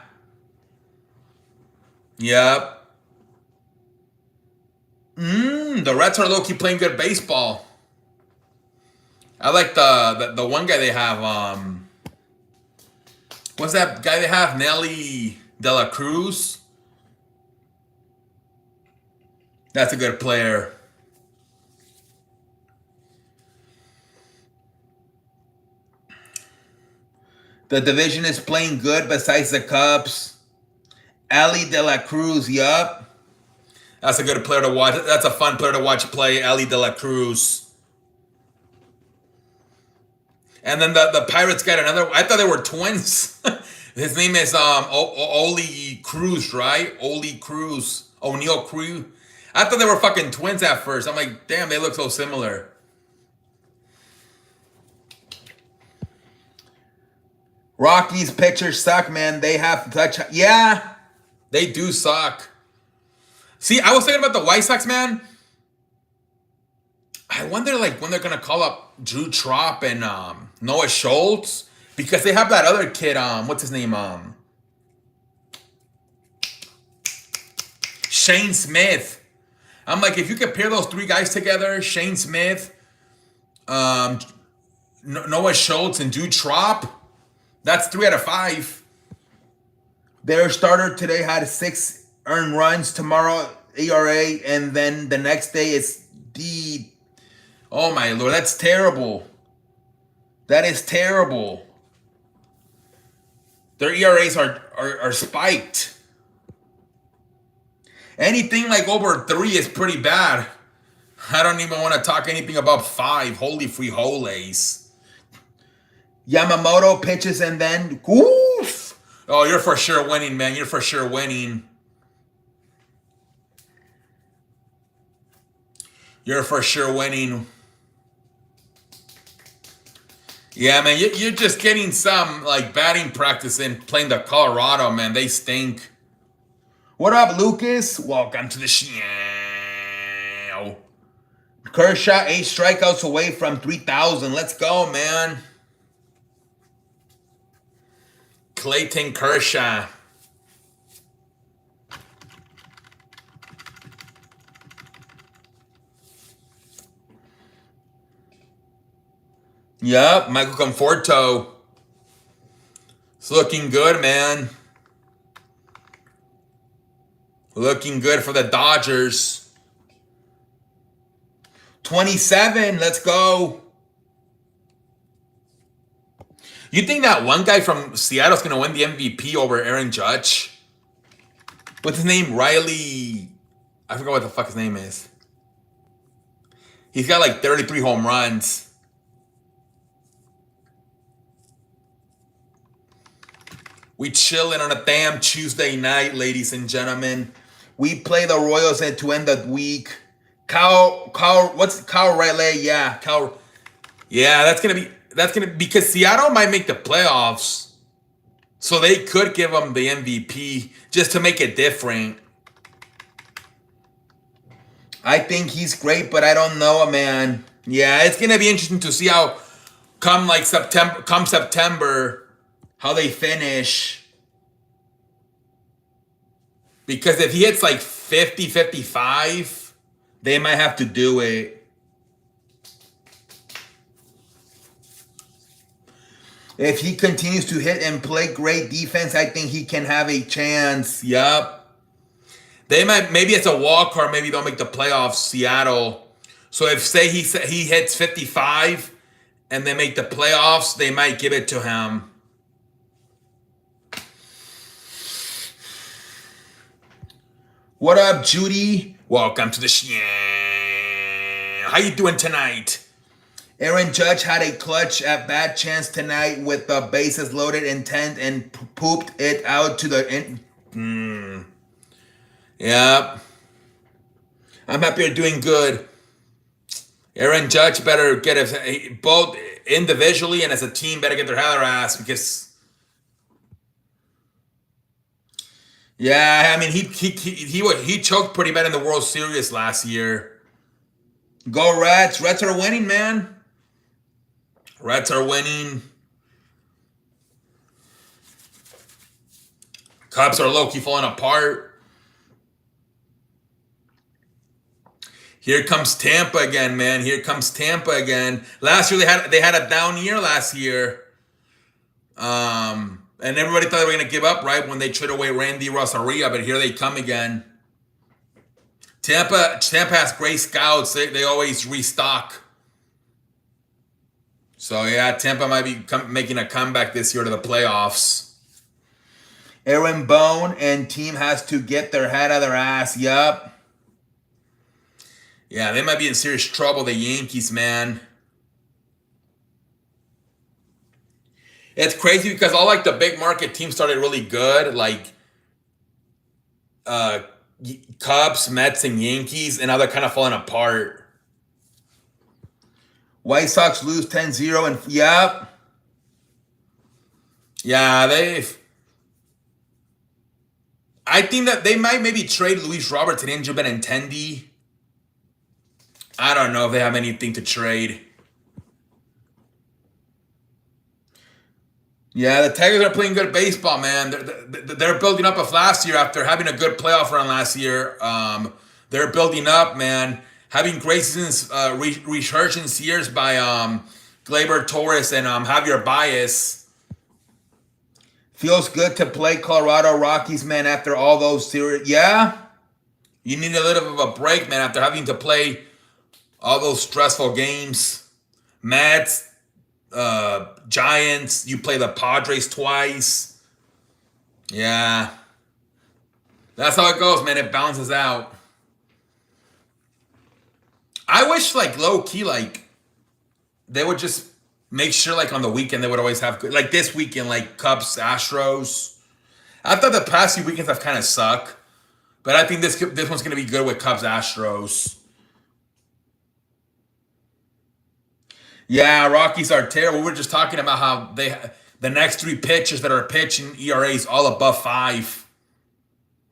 Yep. The Reds are low-key playing good baseball. I like the one guy they have. What's that guy they have? Nelly De La Cruz. That's a good player. The division is playing good besides the Cubs. Ali De La Cruz, yup. That's a good player to watch. That's a fun player to watch play, Ali De La Cruz. And then the Pirates got another. I thought they were twins. His name is Oli Cruz, right? Oli Cruz. O'Neal Cruz. I thought they were fucking twins at first. I'm like, damn, they look so similar. Rockies pitchers suck, man. They have to touch. Yeah, they do suck. See, I was thinking about the White Sox, man. I wonder, like, when they're gonna call up Drew Trop and Noah Schultz, because they have that other kid. What's his name? Shane Smith. I'm like, if you could pair those three guys together, Shane Smith, Noah Schultz, and Drew Trop, that's 3 out of 5. Their starter today had 6 earned runs. Tomorrow, ERA, and then the next day is D. Oh my Lord, that's terrible. That is terrible. Their ERAs are spiked. Anything like over 3 is pretty bad. I don't even want to talk anything about 5. Holy frijoles. Yamamoto pitches and then oof. Oh, you're for sure winning, man. You're for sure winning. You're for sure winning. Yeah, man, you're just getting some like batting practice in playing the Colorado, man. They stink. What up, Lucas? Welcome to the show. Kershaw 8 strikeouts away from 3,000. Let's go, man. Clayton Kershaw. Yup, Michael Conforto. It's looking good, man. Looking good for the Dodgers. 27, let's go. You think that one guy from Seattle's going to win the MVP over Aaron Judge? What's his name? Riley. I forgot what the fuck his name is. He's got like 33 home runs. We chilling on a damn Tuesday night, ladies and gentlemen. We play the Royals to end the week. What's Kyle Riley? Yeah, Kyle. Yeah, that's gonna be because Seattle might make the playoffs, so they could give him the MVP just to make it different. I think he's great, but I don't know, man. Yeah, it's gonna be interesting to see how come September. How they finish. Because if he hits like 50, 55, they might have to do it. If he continues to hit and play great defense, I think he can have a chance. Yup. They might, maybe it's a walk or maybe they'll make the playoffs, Seattle. So if say he hits 55 and they make the playoffs, they might give it to him. What up, Judy? Welcome to the show. How you doing tonight? Aaron Judge had a clutch at bat chance tonight with the bases loaded intent and pooped it out to the end. Yep. I'm happy you're doing good. Aaron Judge better get both individually and as a team better get their ass because. Yeah, I mean he choked pretty bad in the World Series last year. Go Reds! Reds are winning, man. Reds are winning. Cubs are low-key falling apart. Here comes Tampa again, man. Here comes Tampa again. Last year they had a down year last year. And everybody thought they were going to give up, right, when they traded away Randy Rosario, but here they come again. Tampa has great scouts. They always restock. So yeah, Tampa might be making a comeback this year to the playoffs. Aaron Bone and team has to get their head out of their ass. Yup. Yeah, they might be in serious trouble, the Yankees, man. It's crazy because all like the big market teams started really good, like Cubs, Mets, and Yankees, and now they're kind of falling apart. White Sox lose 10-0 and yep. Yeah, I think that they might maybe trade Luis Roberts and Angel Benintendi. I don't know if they have anything to trade. Yeah, the Tigers are playing good baseball, man. They're building up of last year after having a good playoff run last year. They're building up, man. Having great seasons, resurgence years by Gleyber Torres and Javier Baez. Feels good to play Colorado Rockies, man, after all those series. Yeah, you need a little bit of a break, man, after having to play all those stressful games. Mets, Giants, you play the Padres twice. Yeah. That's how it goes, man. It balances out. I wish, like, low-key, like, they would just make sure, like, on the weekend they would always have good, like, this weekend, like, Cubs, Astros. I thought the past few weekends have kind of sucked. But I think this one's going to be good with Cubs, Astros. Yeah, Rockies are terrible. We were just talking about how the next three pitchers that are pitching ERAs all above 5.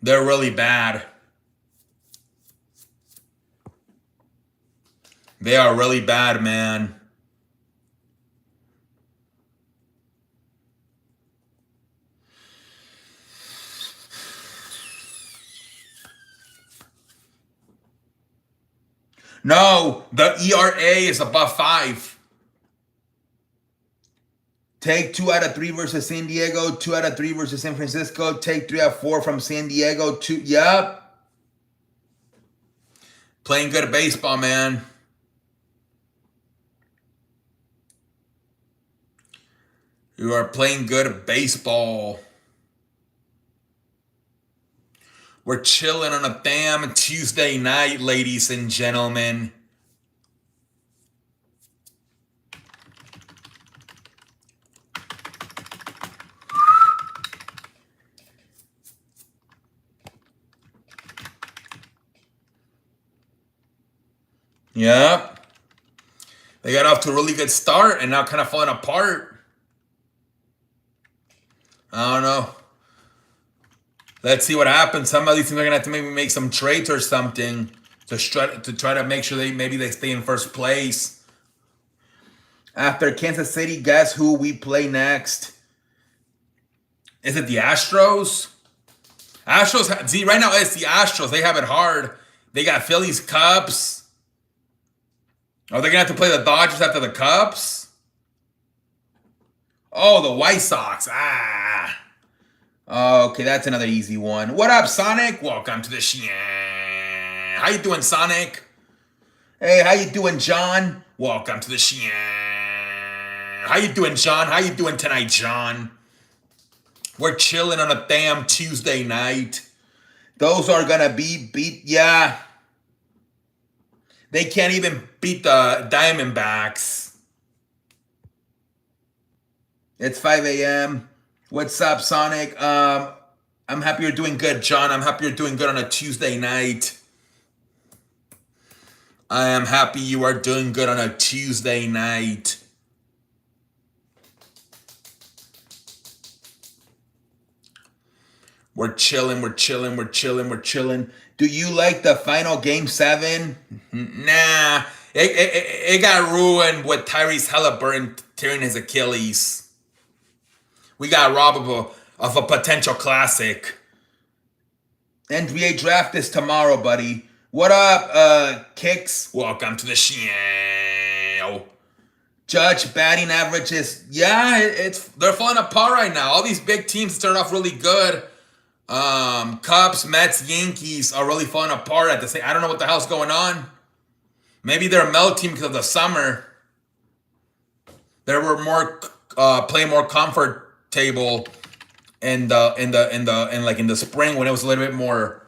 They're really bad. They are really bad, man. No, the ERA is above 5. Take 2 out of 3 versus San Diego, 2 out of 3 versus San Francisco, take 3 out of 4 from San Diego, 2, yep. Playing good baseball, man. You are playing good baseball. We're chilling on a damn Tuesday night, ladies and gentlemen. Yep. They got off to a really good start and now kind of falling apart. I don't know. Let's see what happens. Some of these teams are going to have to maybe make some trades or something to try to make sure they stay in first place. After Kansas City, guess who we play next? Is it the Astros? See, right now it's the Astros. They have it hard. They got Phillies, Cubs. Are they going to have to play the Dodgers after the Cubs? Oh, the White Sox. Okay, that's another easy one. What up, Sonic? Welcome to the show. How you doing, Sonic? Hey, how you doing, John? Welcome to the show. How you doing, John? How you doing tonight, John? We're chilling on a damn Tuesday night. Those are gonna be beat. Yeah. They can't even beat the Diamondbacks. It's 5 a.m. What's up, Sonic? I'm happy you're doing good, John. I'm happy you're doing good on a Tuesday night. I am happy you are doing good on a Tuesday night. We're chilling. Do you like the final Game 7? Nah. It got ruined with Tyrese Halliburton tearing his Achilles. We got robbed of a potential classic. NBA draft is tomorrow, buddy. What up, Kicks? Welcome to the show. Judge batting averages. Yeah, they're falling apart right now. All these big teams started off really good. Cubs, Mets, Yankees are really falling apart at the same. I don't know what the hell's going on. Maybe they're melting because of the summer. They were more playing more comfortable in the spring when it was a little bit more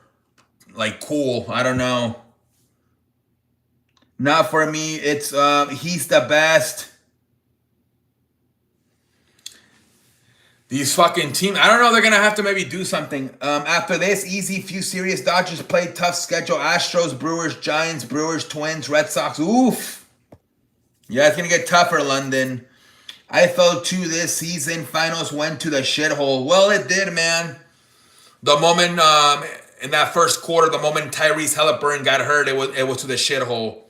like cool. I don't know. Not for me. It's he's the best. These fucking teams, I don't know, they're going to have to maybe do something. After this, easy, few serious. Dodgers play tough schedule. Astros, Brewers, Giants, Brewers, Twins, Red Sox. Oof. Yeah, it's going to get tougher, London. I felt too this season. Finals went to the shithole. Well, it did, man. The moment, in that first quarter, the moment Tyrese Halliburton got hurt, it was to the shithole.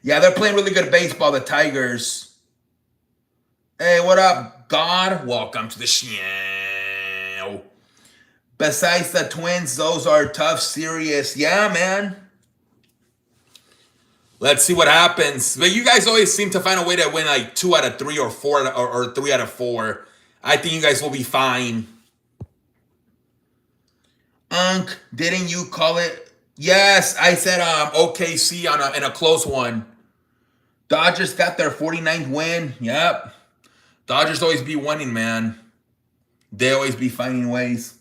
Yeah, they're playing really good baseball, the Tigers. Hey, what up, God? Welcome to the show. Besides the Twins, those are tough, serious. Yeah, man. Let's see what happens. But you guys always seem to find a way to win like 2 out of 3 or 4 or 3 out of 4. I think you guys will be fine. Didn't you call it? Yes, I said OKC in a close one. Dodgers got their 49th win. Yep. Dodgers always be winning, man. They always be finding ways.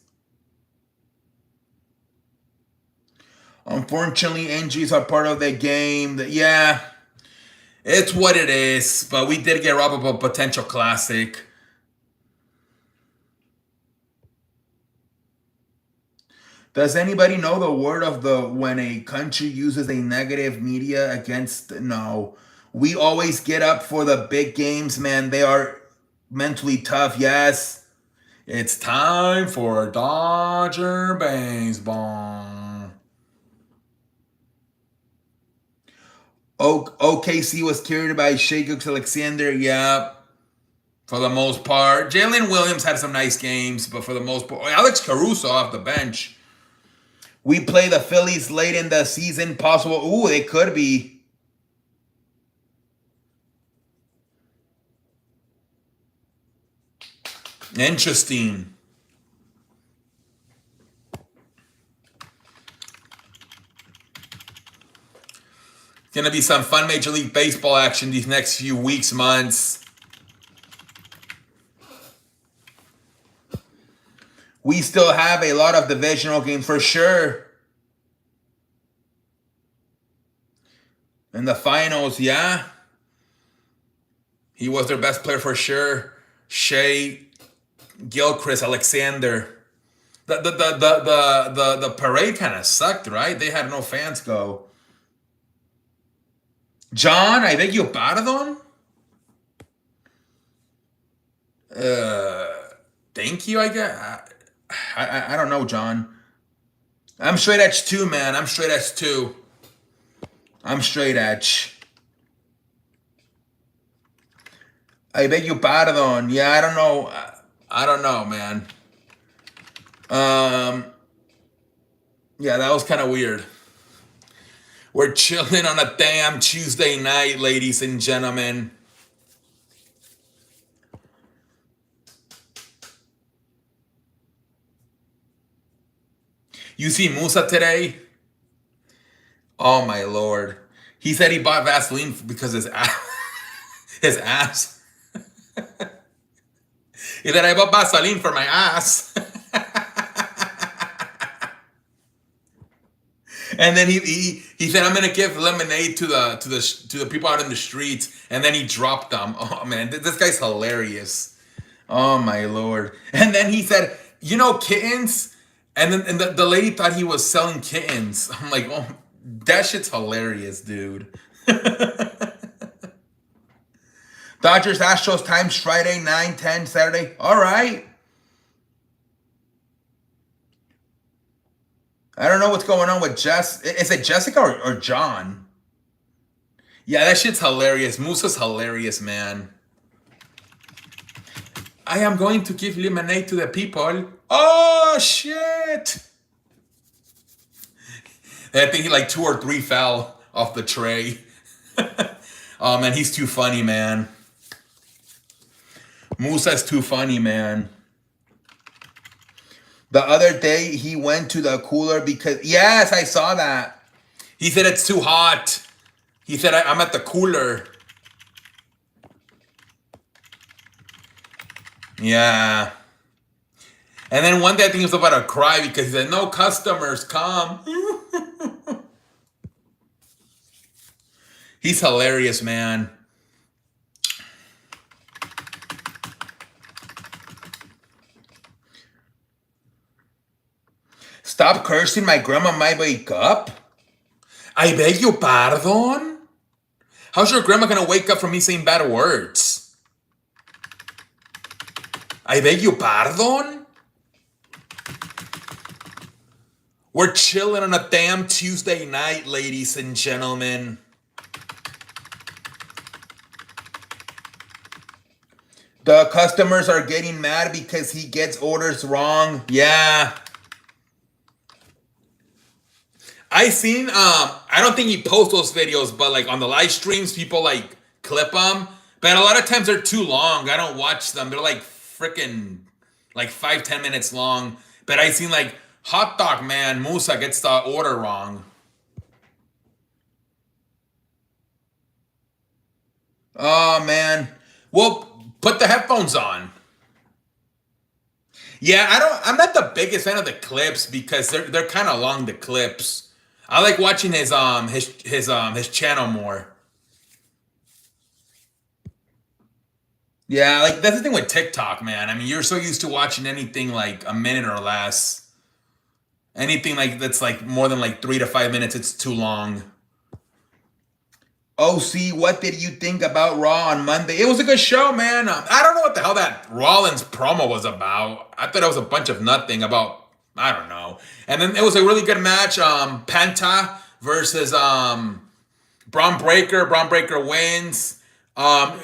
Unfortunately, injuries are part of the game. Yeah, it's what it is. But we did get robbed of a potential classic. Does anybody know the word of when a country uses a negative media against? No. We always get up for the big games, man. They are mentally tough, yes. It's time for Dodger baseball. OKC was carried by Shai Alexander, yep. For the most part. Jalen Williams had some nice games, but for the most part, Alex Caruso off the bench. We play the Phillies late in the season, possible. Ooh, it could be. Interesting. Gonna be some fun Major League Baseball action these next few weeks, months. We still have a lot of divisional games for sure. In the finals, yeah. He was their best player for sure. Shea, Gilchrist, Alexander. The parade kind of sucked, right? They had no fans go. John, I beg your pardon? Thank you, I guess. I don't know, John. I'm straight edge too, man. I'm straight edge too. I'm straight edge. I beg your pardon. Yeah, I don't know. I don't know, man. Yeah, that was kind of weird. We're chilling on a damn Tuesday night, ladies and gentlemen. You see Musa today? Oh my Lord. He said he bought Vaseline because his ass. He said, I bought Vaseline for my ass. And then he said, I'm gonna give lemonade to the people out in the streets. And then he dropped them. Oh man, this guy's hilarious. Oh my Lord. And then he said, you know, kittens? And then the lady thought he was selling kittens. I'm like, oh, that shit's hilarious, dude. Dodgers, Astros, times Friday, 9-10, Saturday. All right. I don't know what's going on with Jess. Is it Jessica or John? Yeah, that shit's hilarious. Musa's hilarious, man. I am going to give lemonade to the people. Oh, shit. I think he like 2 or 3 fell off the tray. Oh, man, he's too funny, man. Musa's too funny, man. The other day, he went to the cooler because... Yes, I saw that. He said it's too hot. He said, I'm at the cooler. Yeah. And then one day I think he was about to cry because he said, no customers come. He's hilarious, man. Stop cursing, my grandma might wake up. I beg your pardon? How's your grandma gonna wake up from me saying bad words? I beg your pardon? We're chilling on a damn Tuesday night, ladies and gentlemen. The customers are getting mad because he gets orders wrong. Yeah. I seen, I don't think he posts those videos, but like on the live streams, people like clip them. But a lot of times they're too long. I don't watch them. They're like freaking like 5-10 minutes long. But I seen like hot dog man Musa gets the order wrong. Oh man. Well, put the headphones on. Yeah, I'm not the biggest fan of the clips because they're kind of long, the clips. I like watching his channel more. Yeah, like that's the thing with TikTok, man. I mean, you're so used to watching anything like a minute or less. Anything like that's like more than like 3 to 5 minutes, it's too long. OC, what did you think about Raw on Monday? It was a good show, man. I don't know what the hell that Rollins promo was about. I thought it was a bunch of nothing about, I don't know. And then it was a really good match. Penta versus Braun Breaker. Braun Breaker wins.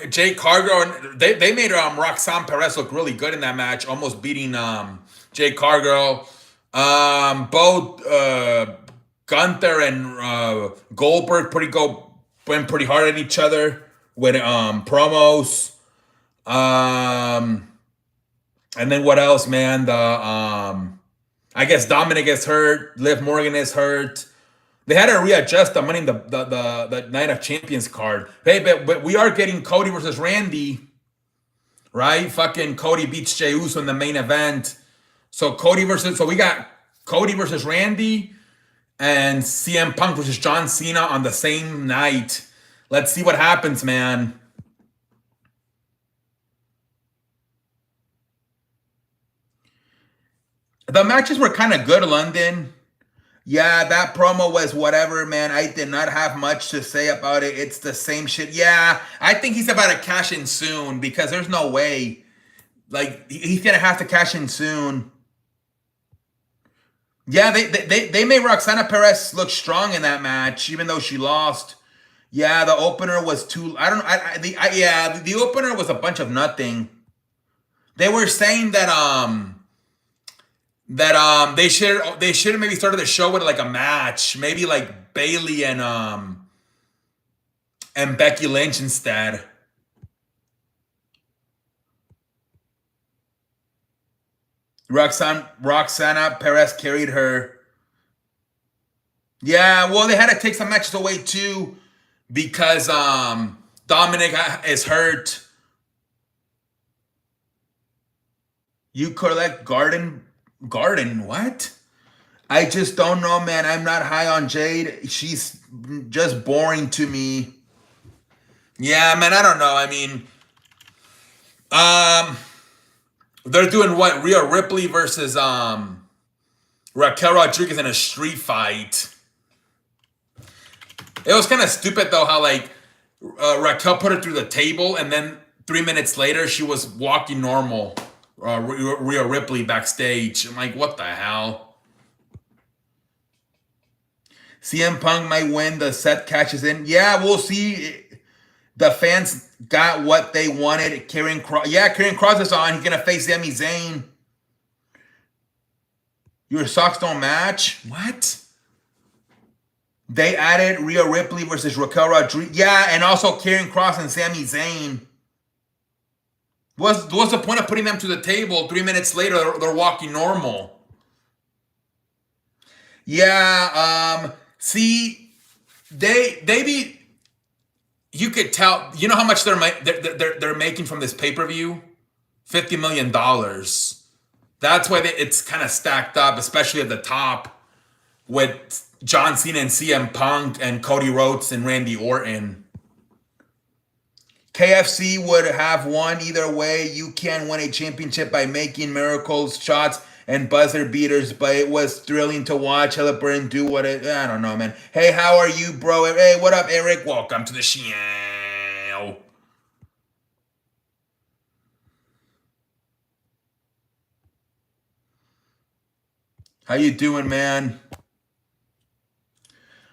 Jay Cargill, they made Roxanne Perez look really good in that match, almost beating Jay Cargill. Both Gunther and Goldberg went pretty hard at each other with promos. And then what else, man? I guess Dominic is hurt. Liv Morgan is hurt. They had to readjust the money in the Night of Champions card. Hey, but we are getting Cody versus Randy, right? Fucking Cody beats Jey Uso in the main event. So we got Cody versus Randy and CM Punk versus John Cena on the same night. Let's see what happens, man. The matches were kind of good, London. Yeah, that promo was whatever, man. I did not have much to say about it. It's the same shit. Yeah, I think he's about to cash in soon because there's no way. Like, he's going to have to cash in soon. Yeah, they made Roxana Perez look strong in that match, even though she lost. Yeah, the opener was too. I don't know. The opener was a bunch of nothing. They were saying that they should have maybe started the show with like a match, maybe like Bailey and Becky Lynch instead. Roxana Perez carried her. Yeah, well, they had to take some matches away too because Dominic is hurt. You collect Garden, what? I just don't know, man. I'm not high on Jade. She's just boring to me. Yeah, man, I don't know. I mean, they're doing what? Rhea Ripley versus Raquel Rodriguez in a street fight. It was kind of stupid though how like Raquel put her through the table and then 3 minutes later she was walking normal. Rhea Ripley backstage. I'm like, what the hell? CM Punk might win. The Seth catches in. Yeah, we'll see. The fans got what they wanted. Karrion Kross is on. He's going to face Sami Zayn. Your socks don't match? What? They added Rhea Ripley versus Raquel Rodriguez. Yeah, and also Karrion Kross and Sami Zayn. What's the point of putting them to the table? 3 minutes later, they're walking normal. Yeah, see, they be you could tell. You know how much they're making from this pay-per-view? $50 million. That's why it's kind of stacked up, especially at the top with John Cena and CM Punk and Cody Rhodes and Randy Orton. KFC would have won either way. You can win a championship by making miracles, shots, and buzzer beaters, but it was thrilling to watch Halliburton do what it... I don't know, man. Hey, how are you, bro? Hey, what up, Eric? Welcome to the show. How you doing, man?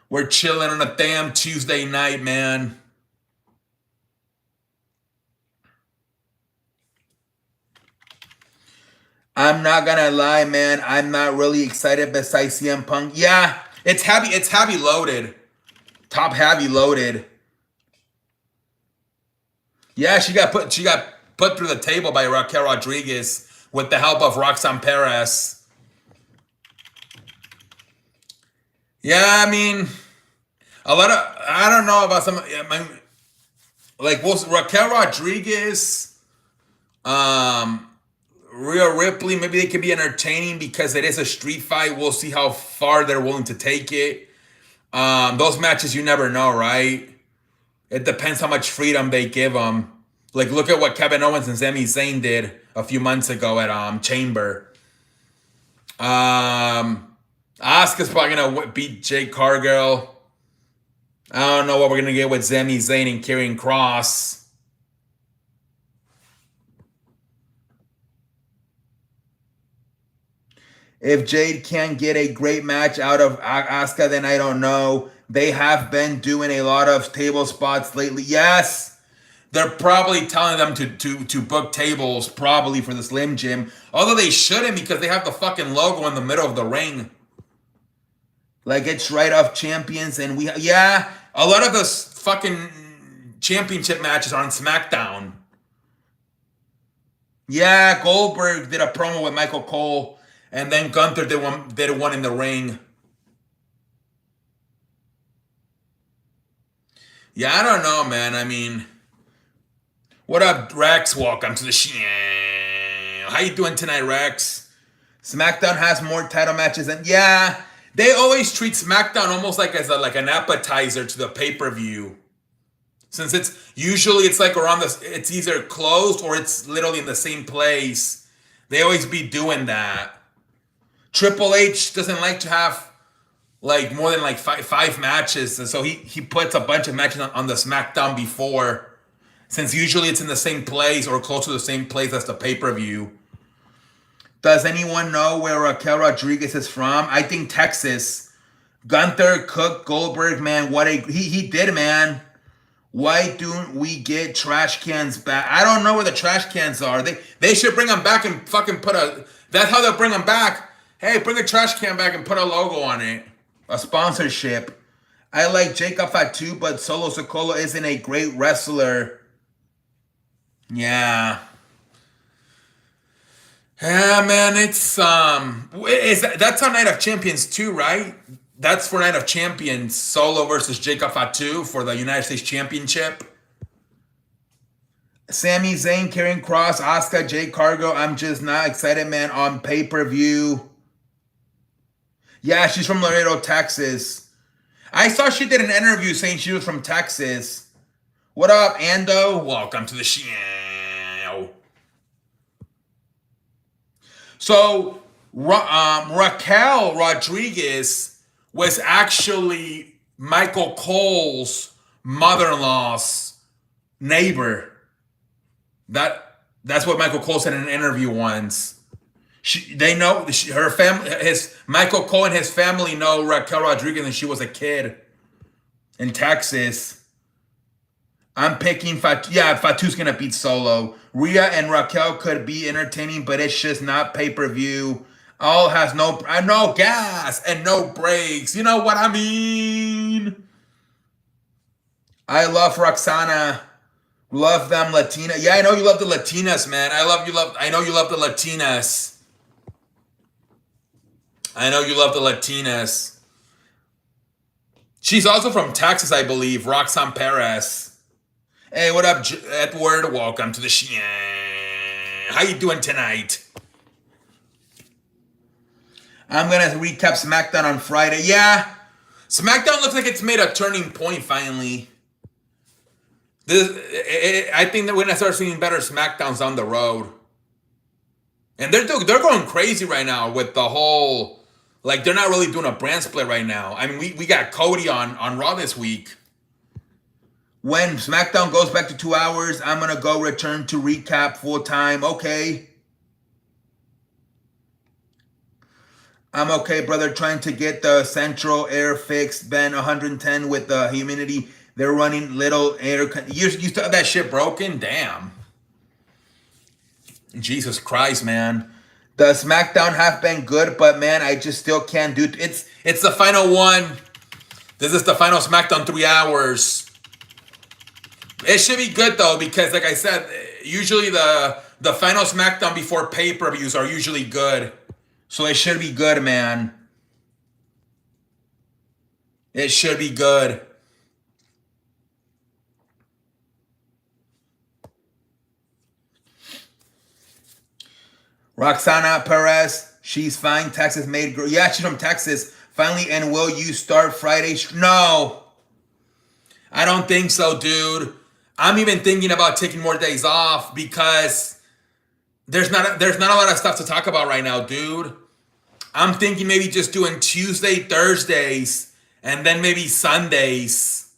We're chilling on a damn Tuesday night, man. I'm not gonna lie, man. I'm not really excited besides CM Punk. Yeah, it's heavy. It's heavy loaded. Top heavy loaded. Yeah, she got put through the table by Raquel Rodriguez with the help of Roxanne Perez. Yeah, I mean, a lot of... I don't know about some... like, Raquel Rodriguez, Rhea Ripley, maybe they could be entertaining because it is a street fight. We'll see how far they're willing to take it. Those matches, you never know, right? It depends how much freedom they give them. Like, look at what Kevin Owens and Sami Zayn did a few months ago at Chamber. Asuka's probably gonna beat Jade Cargill. I don't know what we're gonna get with Sami Zayn and Karrion Kross. If Jade can't get a great match out of Asuka, then I don't know. They have been doing a lot of table spots lately. Yes, they're probably telling them to book tables probably for the Slim Jim. Although they shouldn't because they have the fucking logo in the middle of the ring. Like, it's right off Champions, and yeah, a lot of those fucking championship matches are on SmackDown. Yeah, Goldberg did a promo with Michael Cole, and then Gunther did one in the ring. Yeah, I don't know, man. I mean, what up, Rex? Welcome to the show. How you doing tonight, Rex? SmackDown has more title matches, and yeah, they always treat SmackDown almost like as like an appetizer to the pay-per-view. Since it's like around it's either closed or it's literally in the same place. They always be doing that. Triple H doesn't like to have like more than like five matches, and so he puts a bunch of matches on the SmackDown before, since usually it's in the same place or close to the same place as the pay-per-view. Does anyone know where Raquel Rodriguez is from? I think Texas. Gunther, Cook, Goldberg, man, he did, man. Why don't we get trash cans back? I don't know where the trash cans are. They should bring them back and fucking that's how they'll bring them back. Hey, bring a trash can back and put a logo on it. A sponsorship. I like Jacob Fatu, but Solo Sikoa isn't a great wrestler. Yeah. Yeah, man, that's on Night of Champions too, right? That's for Night of Champions, Solo versus Jacob Fatu for the United States Championship. Sami Zayn, Karrion Kross, Asuka, Jade Cargill. I'm just not excited, man, on pay-per-view. Yeah, she's from Laredo, Texas. I saw she did an interview saying she was from Texas. What up, Ando? Welcome to the show. So, Raquel Rodriguez was actually Michael Cole's mother-in-law's neighbor. That's what Michael Cole said in an interview once. Her family, Michael Cole and his family know Raquel Rodriguez, and she was a kid in Texas. I'm picking Fatu. Yeah, Fatu's gonna beat Solo. Rhea and Raquel could be entertaining, but it's just not pay-per-view. All has no gas and no brakes. You know what I mean? I love Roxana. Love them Latina. Yeah, I know you love the Latinas, man. I know you love the Latinas. I know you love the Latinas. She's also from Texas, I believe. Roxanne Perez. Hey, what up, Edward? Welcome to the show. How you doing tonight? I'm gonna recap SmackDown on Friday. Yeah, SmackDown looks like it's made a turning point finally. I think that we're gonna start seeing better SmackDowns down the road, and they're going crazy right now with the whole, like, they're not really doing a brand split right now. I mean, we got Cody on Raw this week. When SmackDown goes back to 2 hours, I'm gonna go return to recap full time. Okay. I'm okay, brother. Trying to get the central air fixed. Ben 110 with the humidity. They're running little air. You still have that shit broken? Damn. Jesus Christ, man. The SmackDown have been good, but man, I just still can't do it. It's the final one. This is the final SmackDown 3 hours. It should be good though, because like I said, usually the final SmackDown before pay-per-views are usually good. So it should be good, man. It should be good. Roxana Perez, she's fine. Texas made girl. Yeah, she's from Texas. Finally, and will you start Friday? No. I don't think so, dude. I'm even thinking about taking more days off because there's not a lot of stuff to talk about right now, dude. I'm thinking maybe just doing Tuesday, Thursdays, and then maybe Sundays.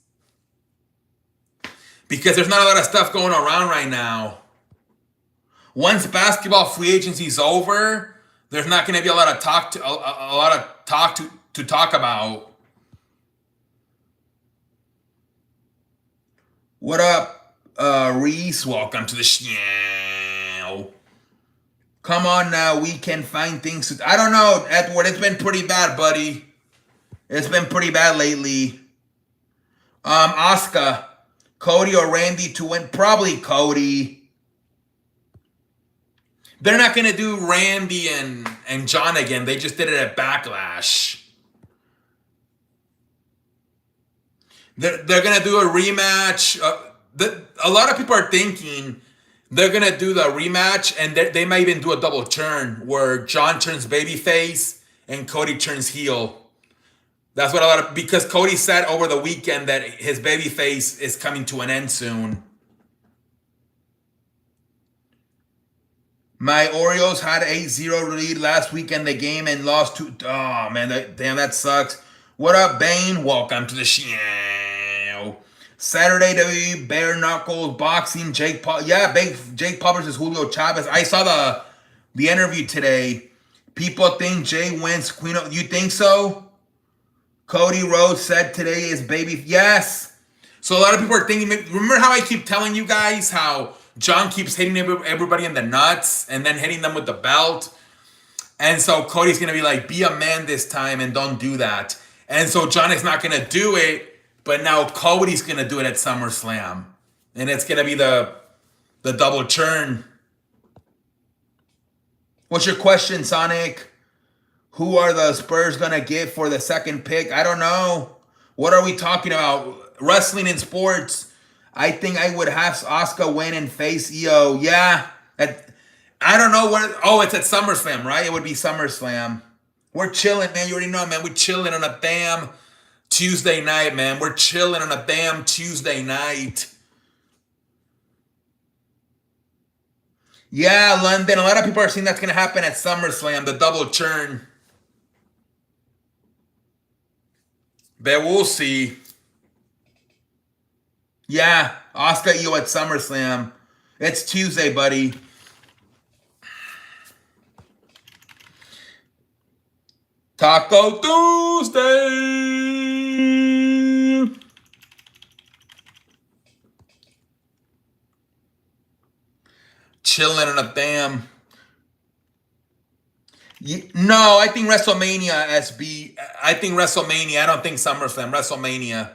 Because there's not a lot of stuff going around right now. Once basketball free agency is over, there's not going to be a lot of talk to talk about. What up, Reese? Welcome to the show. Come on now, we can find things to... I don't know, Edward. It's been pretty bad, buddy. It's been pretty bad lately. Asuka, Cody or Randy to win? Probably Cody. They're not going to do Randy and John again. They just did it at Backlash. They're going to do a rematch. A lot of people are thinking they're going to do the rematch, and they might even do a double turn where John turns babyface and Cody turns heel. That's what because Cody said over the weekend that his babyface is coming to an end soon. My Orioles had a 8-0 lead last week in the game and lost to... Oh, man, damn, that sucks. What up, Bane? Welcome to the show. Saturday, WWE Bare Knuckles Boxing, Jake Paul. Yeah, Jake Paul versus Julio Chavez. I saw the interview today. People think Jay wins Queen of... You think so? Cody Rhodes said today is baby... Yes. So a lot of people are thinking... Remember how I keep telling you guys how... John keeps hitting everybody in the nuts and then hitting them with the belt. And so Cody's going to be like, be a man this time and don't do that. And so John is not going to do it, but now Cody's going to do it at SummerSlam. And it's going to be the double turn. What's your question, Sonic? Who are the Spurs going to get for the second pick? I don't know. What are we talking about? Wrestling and sports. I think I would have Asuka win and face Io. Yeah. I don't know where... Oh, it's at SummerSlam, right? It would be SummerSlam. We're chilling, man. You already know, man. We're chilling on a damn Tuesday night, man. We're chilling on a damn Tuesday night. Yeah, London. A lot of people are saying that's going to happen at SummerSlam, the double turn. But we'll see. Yeah, Asuka Io at SummerSlam. It's Tuesday, buddy. Taco Tuesday. Chilling on a damn... No, I think WrestleMania, SB. I think WrestleMania. I don't think SummerSlam. WrestleMania.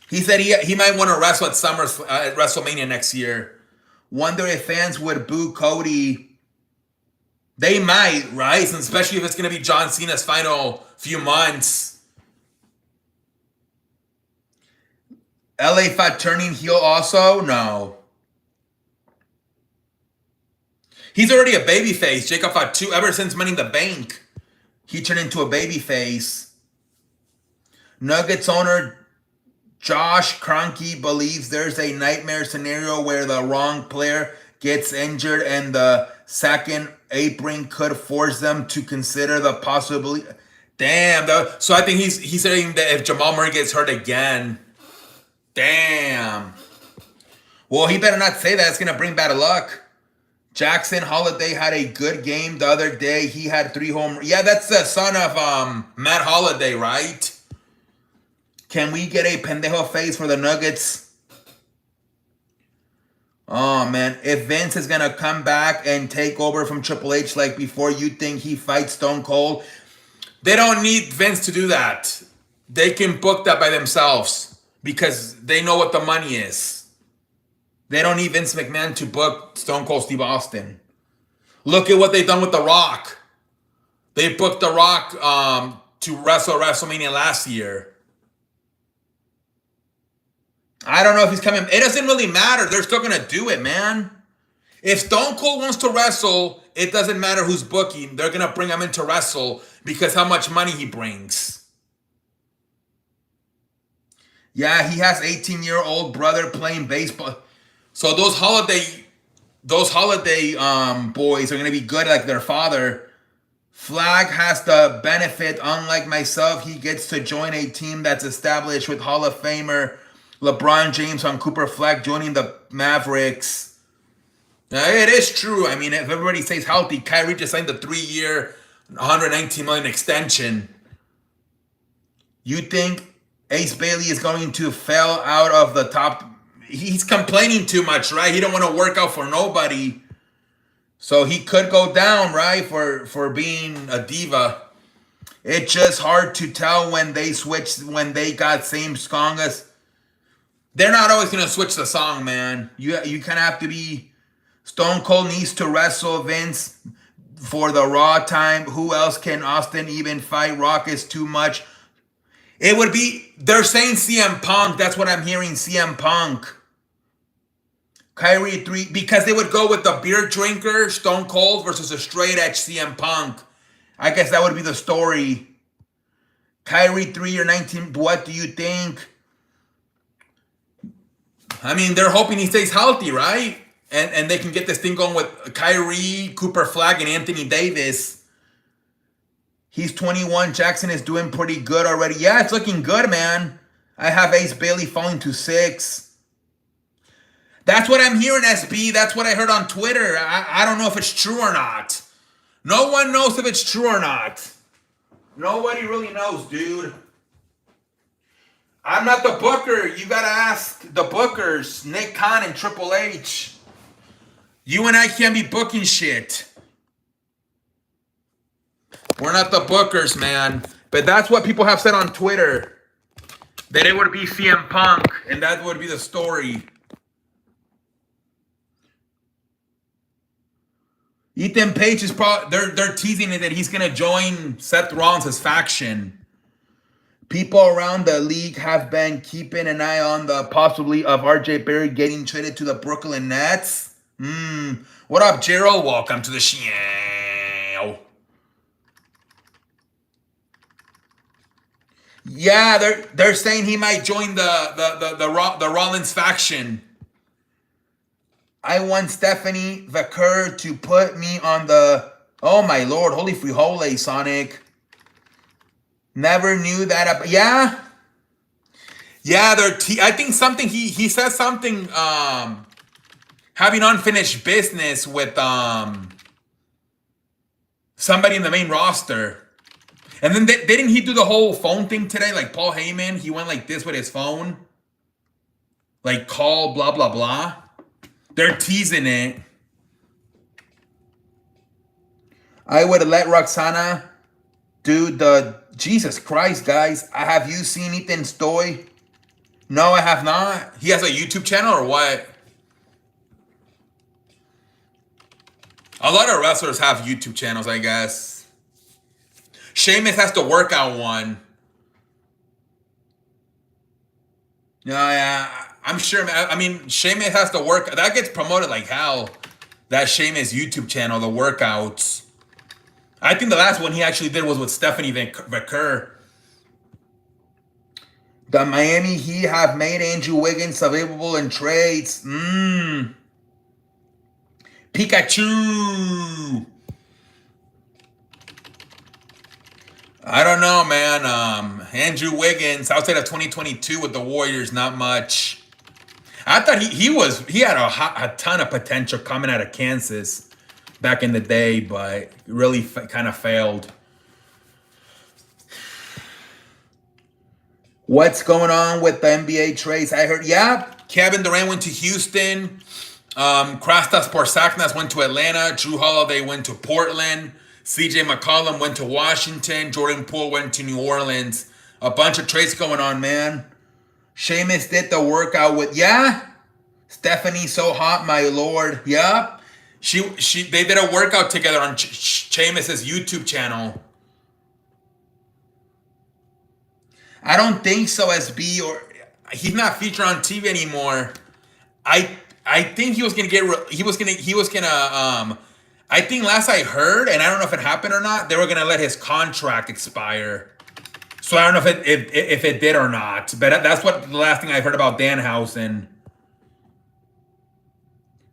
He said he might want to wrestle at WrestleMania next year. Wonder if fans would boo Cody. They might, right? And especially if it's going to be John Cena's final few months. LA Fat turning heel also? No. He's already a babyface. Jacob Fatu, ever since Money in the Bank, he turned into a babyface. Nuggets owner Josh Kroenke believes there's a nightmare scenario where the wrong player gets injured and the second apron could force them to consider the possibility. Damn. So I think he's saying that if Jamal Murray gets hurt again, damn. Well, he better not say that. It's going to bring bad luck. Jackson Holiday had a good game the other day. He had 3 home. Yeah, that's the son of Matt Holiday, right? Can we get a pendejo face for the Nuggets? Oh, man. If Vince is going to come back and take over from Triple H like before, you think he fights Stone Cold? They don't need Vince to do that. They can book that by themselves because they know what the money is. They don't need Vince McMahon to book Stone Cold Steve Austin. Look at what they've done with The Rock. They booked The Rock to wrestle WrestleMania last year. I don't know if he's coming. It doesn't really matter. They're still going to do it, man. If Stone Cold wants to wrestle, it doesn't matter who's booking. They're going to bring him in to wrestle because how much money he brings. Yeah, he has 18-year-old brother playing baseball. So those holiday boys are going to be good like their father. Flag has the benefit, unlike myself, he gets to join a team that's established with Hall of Famer LeBron James on Cooper Flag joining the Mavericks. Now, it is true. I mean, if everybody stays healthy, Kyrie just signed the 3-year, $119 million extension. You think Ace Bailey is going to fail out of the top? He's complaining too much, right? He don't want to work out for nobody. So he could go down, right, for being a diva. It's just hard to tell when they switch, when they got same song as. They're not always going to switch the song, man. You kind of have to be. Stone Cold needs to wrestle Vince for the Raw time. Who else can Austin even fight? Rock is too much. It would be, they're saying CM Punk. That's what I'm hearing, CM Punk. Kyrie 3, because they would go with the beer drinker, Stone Cold, versus a straight edge CM Punk. I guess that would be the story. Kyrie 3 or 19, what do you think? I mean, they're hoping he stays healthy, right? And they can get this thing going with Kyrie, Cooper Flag, and Anthony Davis. He's 21. Jackson is doing pretty good already. Yeah, it's looking good, man. I have Ace Bailey falling to 6. That's what I'm hearing, SB. That's what I heard on Twitter. I don't know if it's true or not. No one knows if it's true or not. Nobody really knows, dude. I'm not the booker. You got to ask the bookers, Nick Khan and Triple H. You and I can't be booking shit. We're not the bookers, man. But that's what people have said on Twitter. That it would be CM Punk, and that would be the story. Ethan Page is probably, they're teasing it that he's going to join Seth Rollins' faction. People around the league have been keeping an eye on the possibility of RJ Barrett getting traded to the Brooklyn Nets. What up, Gerald? Welcome to the show. Yeah, they're saying he might join the Rollins faction. I want Stephanie Vaquer to put me on the. Oh my lord, holy frijole, Sonic. Never knew that. Yeah, I think something he says something. Having unfinished business with somebody in the main roster. And then didn't he do the whole phone thing today? Like Paul Heyman, he went like this with his phone. Like call blah blah blah. They're teasing it. I would let Roxana do the. Jesus Christ, guys. Have you seen Ethan Stoy? No, I have not. He has a YouTube channel or what? A lot of wrestlers have YouTube channels, I guess. Sheamus has to work out one. Yeah, yeah. I'm sure. I mean, Sheamus has to work. That gets promoted like hell. That Sheamus YouTube channel, the workouts. I think the last one he actually did was with Stephanie Vaquer. The Miami Heat have made Andrew Wiggins available in trades. Pikachu. I don't know, man. Andrew Wiggins, outside of 2022 with the Warriors, not much. I thought he had a ton of potential coming out of Kansas back in the day, but really kind of failed. What's going on with the NBA trades? I heard, yeah, Kevin Durant went to Houston. Kristaps Porzingis went to Atlanta. Drew Holiday went to Portland. CJ McCollum went to Washington. Jordan Poole went to New Orleans. A bunch of trades going on, man. Sheamus did the workout with, yeah. Stephanie so hot, my lord. Yeah. They did a workout together on Sheamus's YouTube channel. I don't think so, SB, or he's not featured on TV anymore. I think he was gonna I think last I heard, and I don't know if it happened or not, they were gonna let his contract expire. So I don't know if it did or not, but that's what the last thing I heard about Danhausen.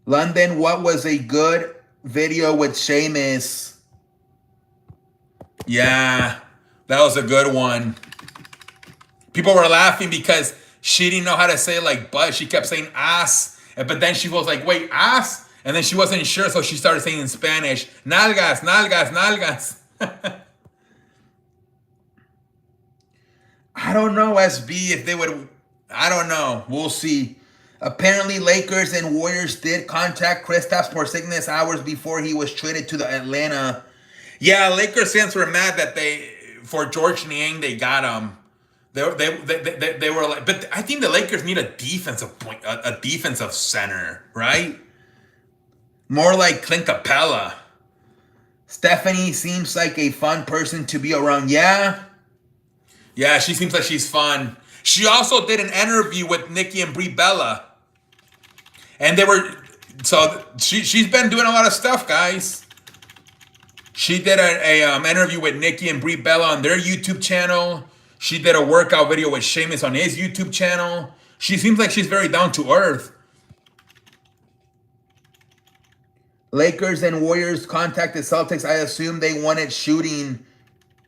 London, what was a good video with Sheamus? Yeah, that was a good one. People were laughing because she didn't know how to say like butt. She kept saying ass. But then she was like, wait, ass? And then she wasn't sure, so she started saying in Spanish, nalgas, nalgas, nalgas. I don't know, SB, if they would. I don't know. We'll see. Apparently, Lakers and Warriors did contact Kristaps Porzingis hours before he was traded to the Atlanta. Yeah, Lakers fans were mad that for George Niang, they got him. They were like, but I think the Lakers need a defensive center, right? More like Clint Capella. Stephanie seems like a fun person to be around. Yeah, she seems like she's fun. She also did an interview with Nikki and Brie Bella, and she's been doing a lot of stuff, guys. She did a interview with Nikki and Brie Bella on their YouTube channel. She did a workout video with Sheamus on his YouTube channel. She seems like she's very down to earth. Lakers and Warriors contacted Celtics. I assume they wanted shooting.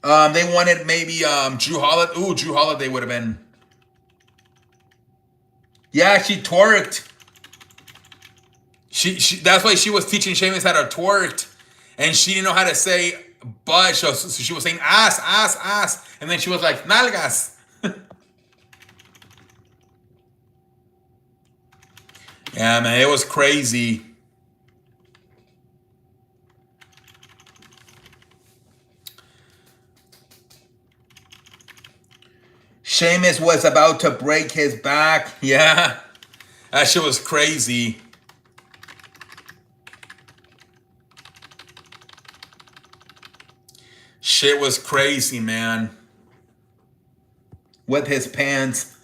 They wanted maybe Drew Holiday. Ooh, Drew Holiday would have been. Yeah, she twerked. That's why she was teaching Sheamus how to twerk. And she didn't know how to say butt, so she was saying ass, ass, ass. And then she was like, nalgas. Yeah, man, it was crazy. Sheamus was about to break his back. Yeah, that shit was crazy. Shit was crazy, man. With his pants.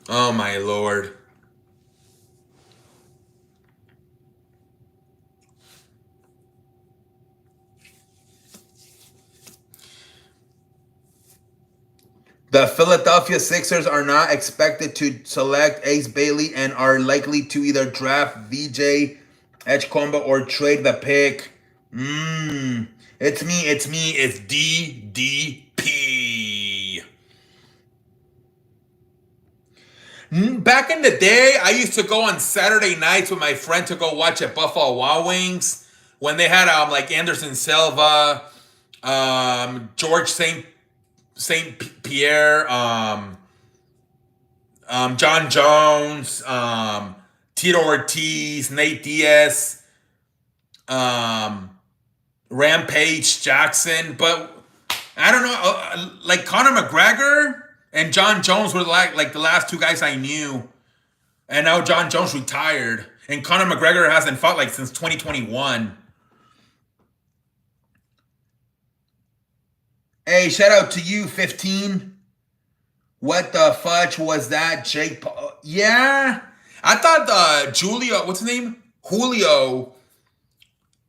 Oh, my Lord. The Philadelphia Sixers are not expected to select Ace Bailey and are likely to either draft VJ Edgecombe or trade the pick. It's me, it's DDP. Back in the day, I used to go on Saturday nights with my friend to go watch at Buffalo Wild Wings when they had like Anderson Silva, George St. Pierre, John Jones, Tito Ortiz, Nate Diaz, Rampage Jackson, but I don't know, like Conor McGregor and John Jones were like the last two guys I knew, and now John Jones retired, and Conor McGregor hasn't fought like since 2021. Hey, shout out to you, 15. What the fudge was that, Jake Paul? Yeah. I thought Julio, what's his name? Julio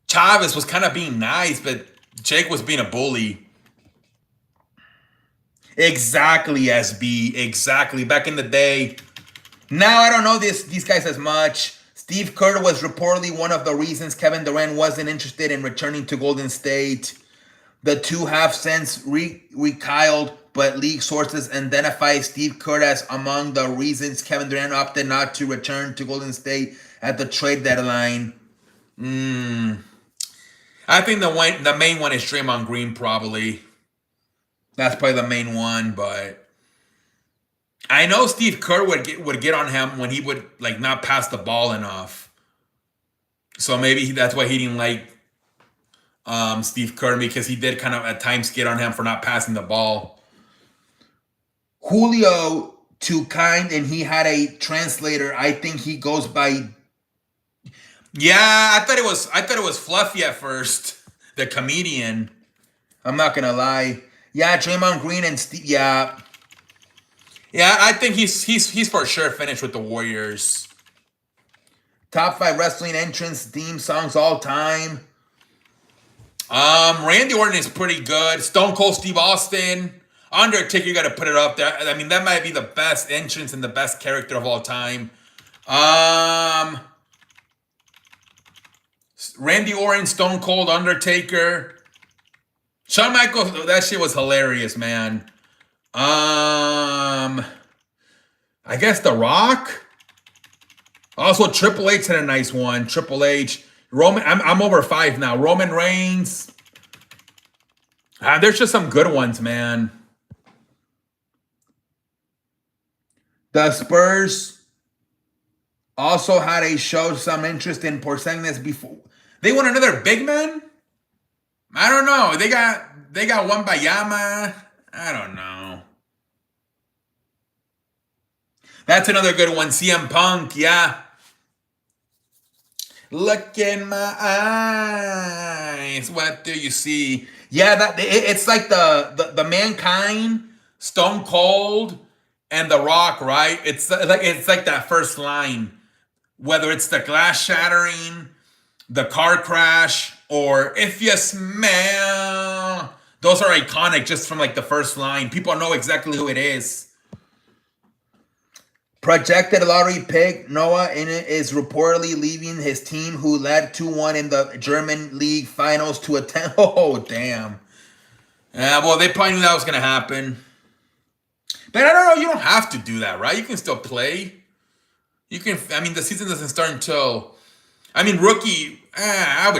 Chavez was kind of being nice, but Jake was being a bully. Exactly, SB. Exactly. Back in the day. Now I don't know these guys as much. Steve Kerr was reportedly one of the reasons Kevin Durant wasn't interested in returning to Golden State. The two have since rekindled, but league sources identify Steve Kerr as among the reasons Kevin Durant opted not to return to Golden State at the trade deadline. I think the main one is Draymond Green, probably. That's probably the main one, but I know Steve Kerr would get on him when he would like not pass the ball enough. So maybe that's why he didn't like Steve Kerr, because he did kind of at times get on him for not passing the ball. Julio too kind, and he had a translator. I think he goes by. Yeah, I thought it was Fluffy at first, the comedian. I'm not gonna lie. Yeah, Draymond Green and Steve. Yeah, I think he's for sure finished with the Warriors. Top 5 wrestling entrance theme songs all time. Randy Orton is pretty good. Stone Cold Steve Austin. Undertaker, you got to put it up there. I mean, that might be the best entrance and the best character of all time. Randy Orton, Stone Cold, Undertaker. Shawn Michaels, that shit was hilarious, man. I guess The Rock. Also, Triple H had a nice one. Triple H. Roman, I'm over 5 now. Roman Reigns. There's just some good ones, man. The Spurs also had a show some interest in Porzingis before. They want another big man? I don't know. They got one by Yama. I don't know. That's another good one. CM Punk, yeah. Look in my eyes. What do you see? Yeah, it's like the Mankind, Stone Cold, and The Rock, right? It's like that first line. Whether it's the glass shattering, the car crash, or if you smell. Those are iconic just from like the first line. People know exactly who it is. Projected lottery pick Noah Init is reportedly leaving his team, who led 2-1 in the German league finals, to attend. Oh, damn. Yeah, well, they probably knew that was going to happen. But I don't know. You don't have to do that, right? You can still play. You can. I mean, the season doesn't start until. I mean, rookie. I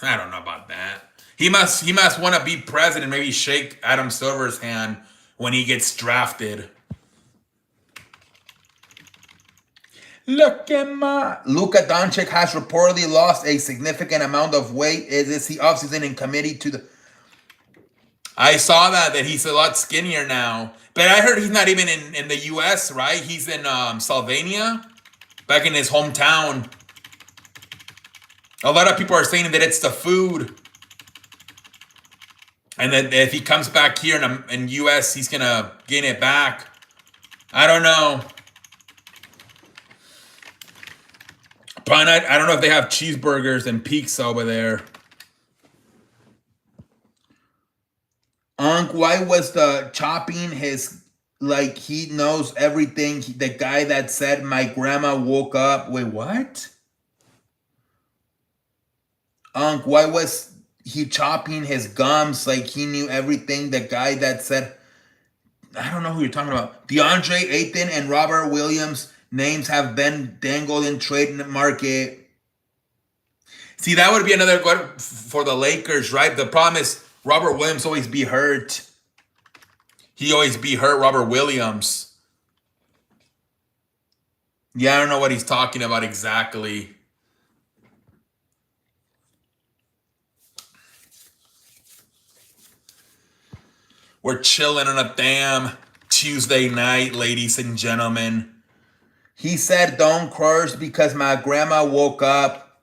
don't know about that. He must want to be president. Maybe shake Adam Silver's hand when he gets drafted. Luka Doncic has reportedly lost a significant amount of weight. Is he offseason and committee to the? I saw that he's a lot skinnier now. But I heard he's not even in the U.S., right? He's in Slovenia, back in his hometown. A lot of people are saying that it's the food. And that if he comes back here in U.S., he's going to gain it back. I don't know. I don't know if they have cheeseburgers and pizza over there. Why was the chopping his, like he knows everything? The guy that said my grandma woke up. Wait, what? Why was he chopping his gums like he knew everything? The guy that said, I don't know who you're talking about. DeAndre Ayton and Robert Williams names have been dangled in trade market. See, that would be another good for the Lakers, right? The problem is Robert Williams always be hurt. He always be hurt, Robert Williams. Yeah, I don't know what he's talking about exactly. We're chilling on a damn Tuesday night, ladies and gentlemen. He said, don't curse because my grandma woke up.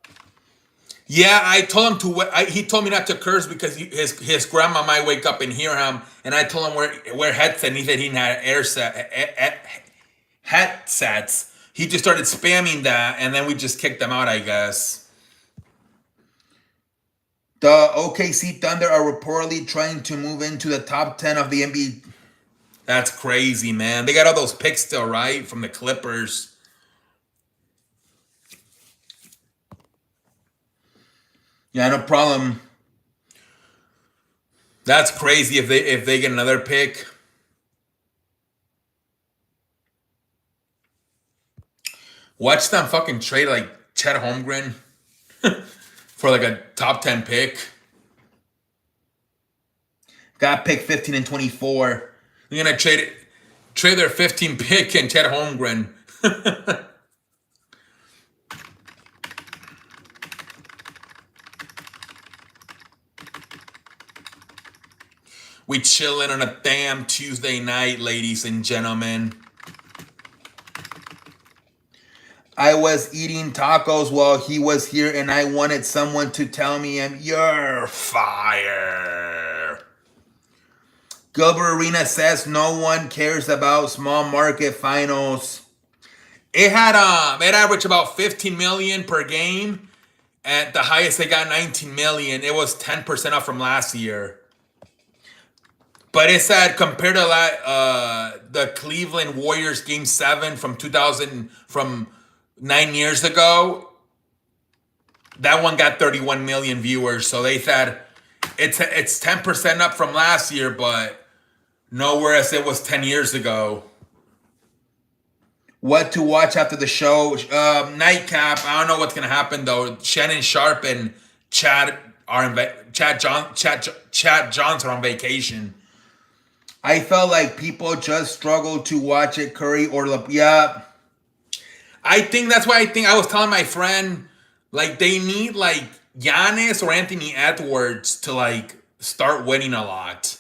Yeah, I told him to. He told me not to curse because his grandma might wake up and hear him. And I told him wear headset. And he said he didn't have headsets. He just started spamming that, and then we just kicked him out, I guess. The OKC Thunder are reportedly trying to move into the top 10 of the NBA. That's crazy, man. They got all those picks still, right? From the Clippers. Yeah, no problem. That's crazy if they get another pick. Watch them fucking trade like Chet Holmgren for like a top 10 pick. Got pick 15 and 24. They're gonna trade their 15 pick and Chet Holmgren. We chilling on a damn Tuesday night, ladies and gentlemen. I was eating tacos while he was here, and I wanted someone to tell me, "You're fire." Gilbert Arena says no one cares about small market finals. It averaged about 15 million per game. At the highest, they got 19 million. It was 10% up from last year. But it said compared to the Cleveland Warriors Game 7 from 9 years ago, that one got 31 million viewers. So they said it's 10% up from last year, but nowhere as it was 10 years ago. What to watch after the show? Nightcap. I don't know what's gonna happen though. Shannon Sharp and Chad Johnson are on vacation. I felt like people just struggled to watch it. Curry or yeah. I think that's why I was telling my friend, like, they need like Giannis or Anthony Edwards to like start winning a lot.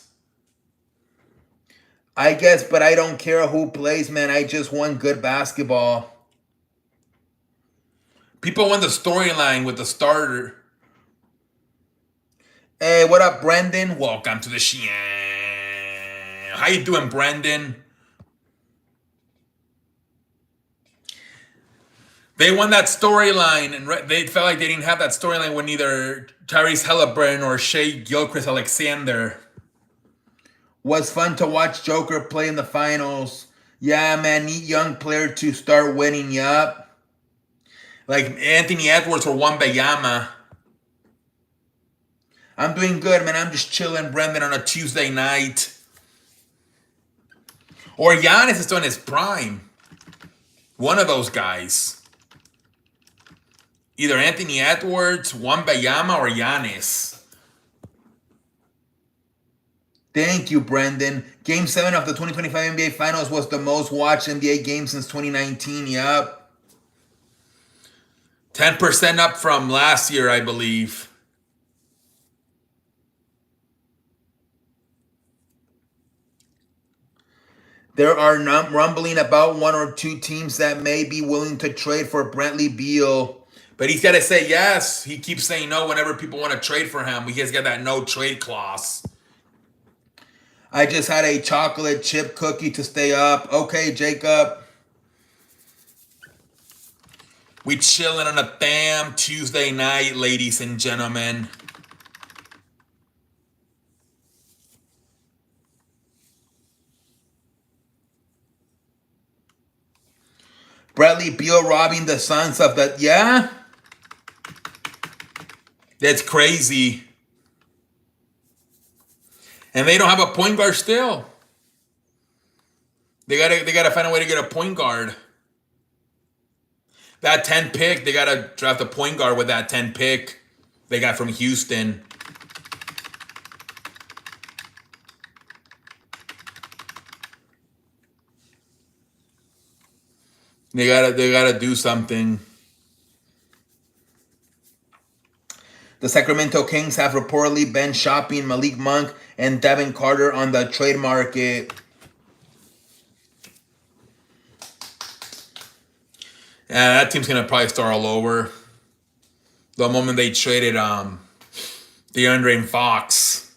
I guess, but I don't care who plays, man. I just want good basketball. People want the storyline with the starter. Hey, what up, Brendan? Welcome to the show. How you doing, Brendan? They won that storyline, and they felt like they didn't have that storyline when either Tyrese Halliburton or Shai Gilgeous-Alexander. Was fun to watch Joker play in the finals. Yeah, man, need young player to start winning. Yup. Like Anthony Edwards or Wembanyama. I'm doing good, man. I'm just chilling, Brendan, on a Tuesday night. Or Giannis is still in his prime. One of those guys. Either Anthony Edwards, Wembanyama, or Giannis. Thank you, Brendan. Game 7 of the 2025 NBA Finals was the most watched NBA game since 2019. Yup. 10% up from last year, I believe. There are rumbling about one or two teams that may be willing to trade for Bradley Beal. But he's got to say yes. He keeps saying no whenever people want to trade for him. He has got that no trade clause. I just had a chocolate chip cookie to stay up. Okay, Jacob. We chilling on a damn Tuesday night, ladies and gentlemen. Bradley Beal robbing the Suns of the... Yeah? That's crazy. And they don't have a point guard still. They gotta find a way to get a point guard. That 10 pick, they gotta draft a point guard with that 10 pick they got from Houston. They gotta do something. The Sacramento Kings have reportedly been shopping Malik Monk and Devin Carter on the trade market. Yeah, that team's gonna probably start all over. The moment they traded DeAndre and Fox.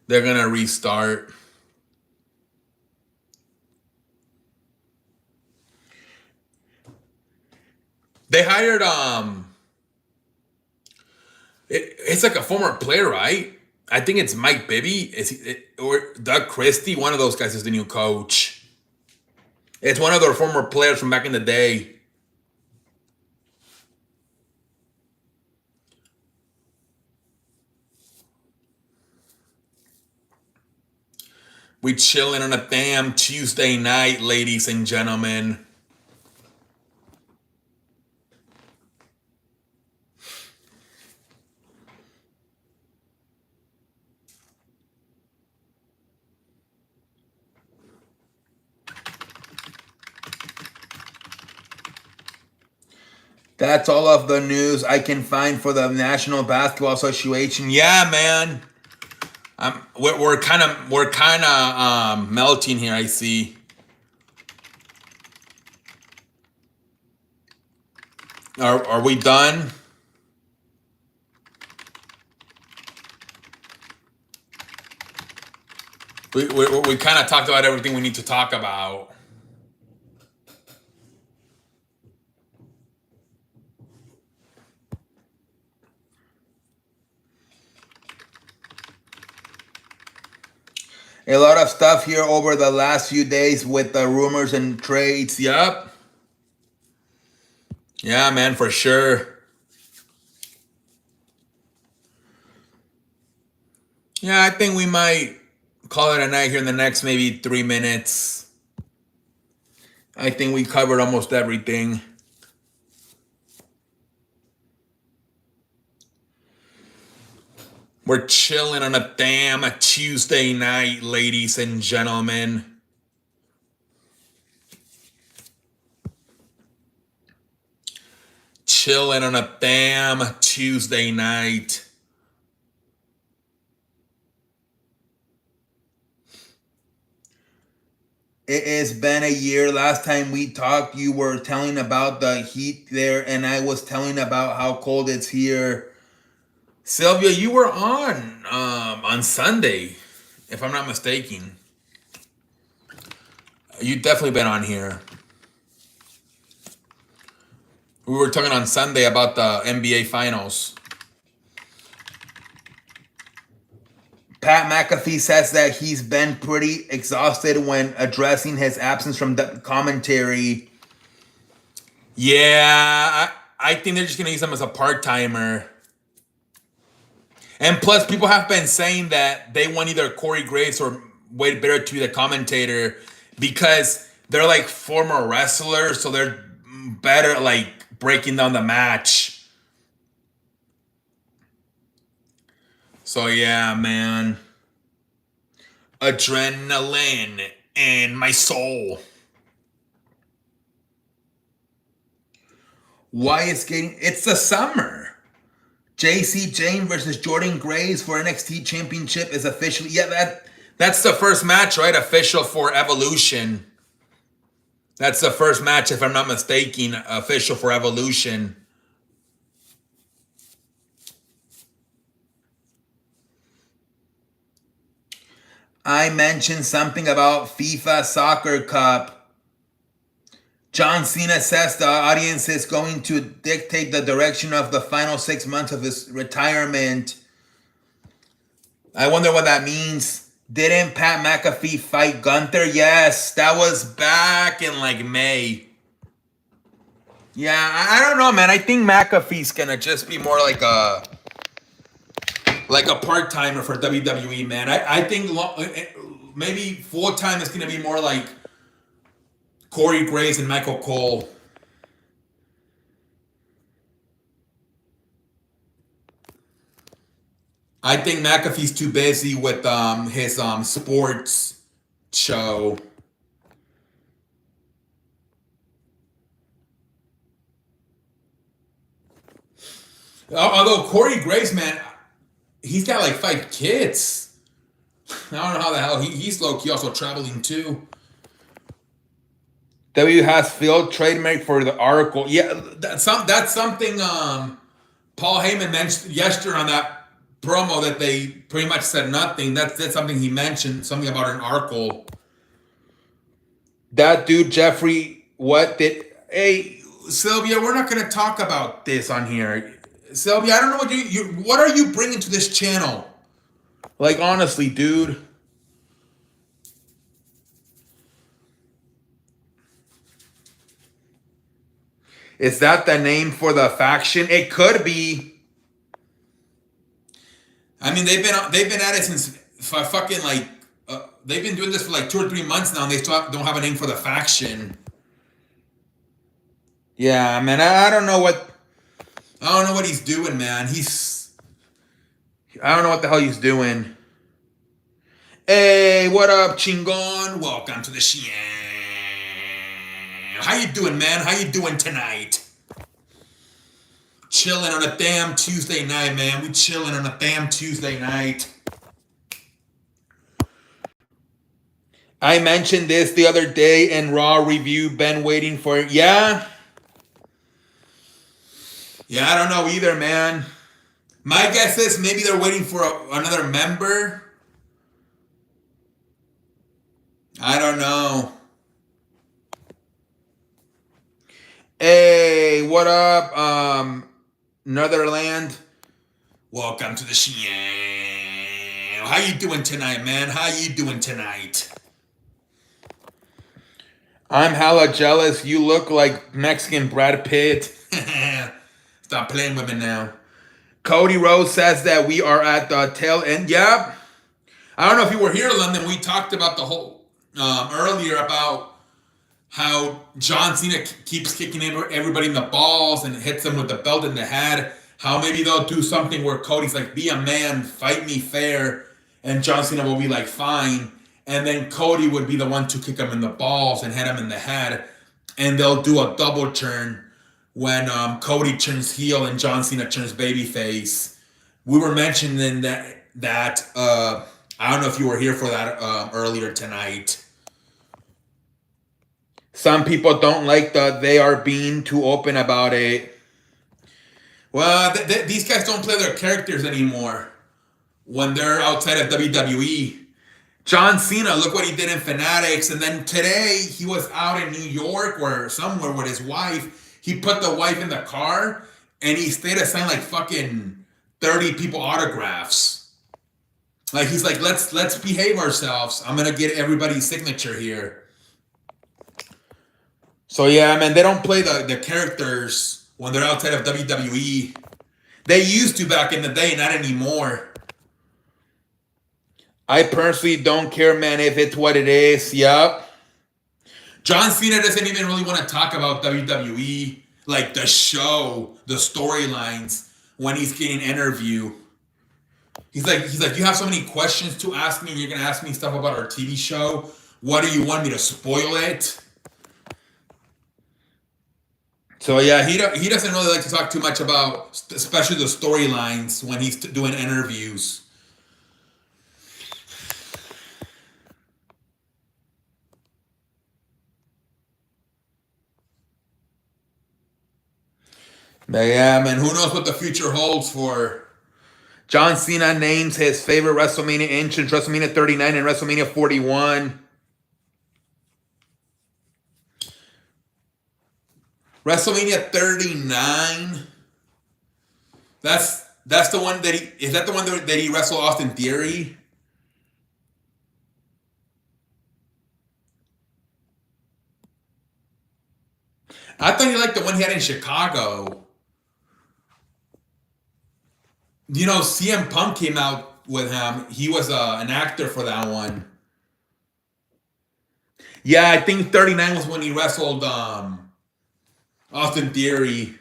They're gonna restart. They hired it's like a former player, right? I think it's Mike Bibby. Or Doug Christie? One of those guys is the new coach. It's one of their former players from back in the day. We chilling on a damn Tuesday night, ladies and gentlemen. That's all of the news I can find for the National Basketball Association. Yeah, man. We're kind of melting here. I see. Are we done? We kind of talked about everything we need to talk about. A lot of stuff here over the last few days with the rumors and trades. Yep. Yeah, man, for sure. Yeah, I think we might call it a night here in the next maybe 3 minutes. I think we covered almost everything. We're chilling on a damn Tuesday night, ladies and gentlemen. Chilling on a damn Tuesday night. It has been a year. Last time we talked, you were telling about the heat there, and I was telling about how cold it's here. Sylvia, you were on Sunday, if I'm not mistaken. You've definitely been on here. We were talking on Sunday about the NBA Finals. Pat McAfee says that he's been pretty exhausted when addressing his absence from the commentary. Yeah, I think they're just going to use him as a part-timer. And plus, people have been saying that they want either Corey Graves or Wade Barrett to be the commentator because they're like former wrestlers, so they're better at like breaking down the match. So yeah, man. Adrenaline in my soul. Why is skating? It's the summer. JC Jane versus Jordan Graves for NXT Championship is officially... Yeah, that's the first match, right? Official for Evolution. That's the first match, if I'm not mistaken, official for Evolution. I mentioned something about FIFA Soccer Cup. John Cena says the audience is going to dictate the direction of the final 6 months of his retirement. I wonder what that means. Didn't Pat McAfee fight Gunther? Yes, that was back in like May. Yeah, I don't know, man. I think McAfee's gonna just be more like a part-timer for WWE, man. I think maybe full-time is gonna be more like Corey Graves and Michael Cole. I think McAfee's too busy with his sports show. Although Corey Graves, man, he's got like 5 kids. I don't know how the hell he's low-key also traveling too. W has field trademark for the article. Yeah, that's something Paul Heyman mentioned yesterday on that promo that they pretty much said nothing. That's something he mentioned, something about an article. That dude Jeffrey, what did? Hey, Sylvia, we're not going to talk about this on here. Sylvia, I don't know what are you bringing to this channel? Like honestly, dude. Is that the name for the faction? It could be. I mean, they've been at it since fucking like they've been doing this for like 2 or 3 months now, and they still don't have a name for the faction. Yeah, man, I don't know what he's doing, man. I don't know what the hell he's doing. Hey, what up, Chingon? Welcome to the show. How you doing, man? How you doing tonight? Chilling on a damn Tuesday night, man. We chilling on a damn Tuesday night. I mentioned this the other day in Raw review. Been waiting for it. Yeah, I don't know either, man. My guess is maybe they're waiting for another member. I don't know. Hey, what up, Netherland? Welcome to the show. How you doing tonight, man? How you doing tonight? I'm hella jealous. You look like Mexican Brad Pitt. Stop playing with me now. Cody Rhodes says that we are at the tail end. Yep. I don't know if you were here, London. We talked about the whole earlier about how John Cena keeps kicking everybody in the balls and hits them with the belt in the head. How maybe they'll do something where Cody's like, be a man, fight me fair. And John Cena will be like, fine. And then Cody would be the one to kick him in the balls and hit him in the head. And they'll do a double turn when Cody turns heel and John Cena turns babyface. We were mentioning that I don't know if you were here for that earlier tonight. Some people don't like that they are being too open about it. Well, these guys don't play their characters anymore when they're outside of WWE. John Cena, look what he did in Fanatics. And then today, he was out in New York or somewhere with his wife. He put the wife in the car, and he stayed to sign like fucking 30 people autographs. Like, he's like, let's behave ourselves. I'm going to get everybody's signature here. So, yeah, man, they don't play the characters when they're outside of WWE. They used to back in the day, not anymore. I personally don't care, man, if it's what it is. Yup. John Cena doesn't even really want to talk about WWE, like the show, the storylines, when he's getting an interview. He's like, you have so many questions to ask me, and you're going to ask me stuff about our TV show. What do you want me to spoil it? So, yeah, he doesn't really like to talk too much about, especially the storylines when he's doing interviews. But yeah, man, who knows what the future holds for John Cena names his favorite WrestleMania entrance, WrestleMania 39 and WrestleMania 41. WrestleMania 39. That's the one that is that the one that he wrestled Austin Theory? I thought he liked the one he had in Chicago. You know, CM Punk came out with him. He was an actor for that one. Yeah, I think 39 was when he wrestled Austin Theory.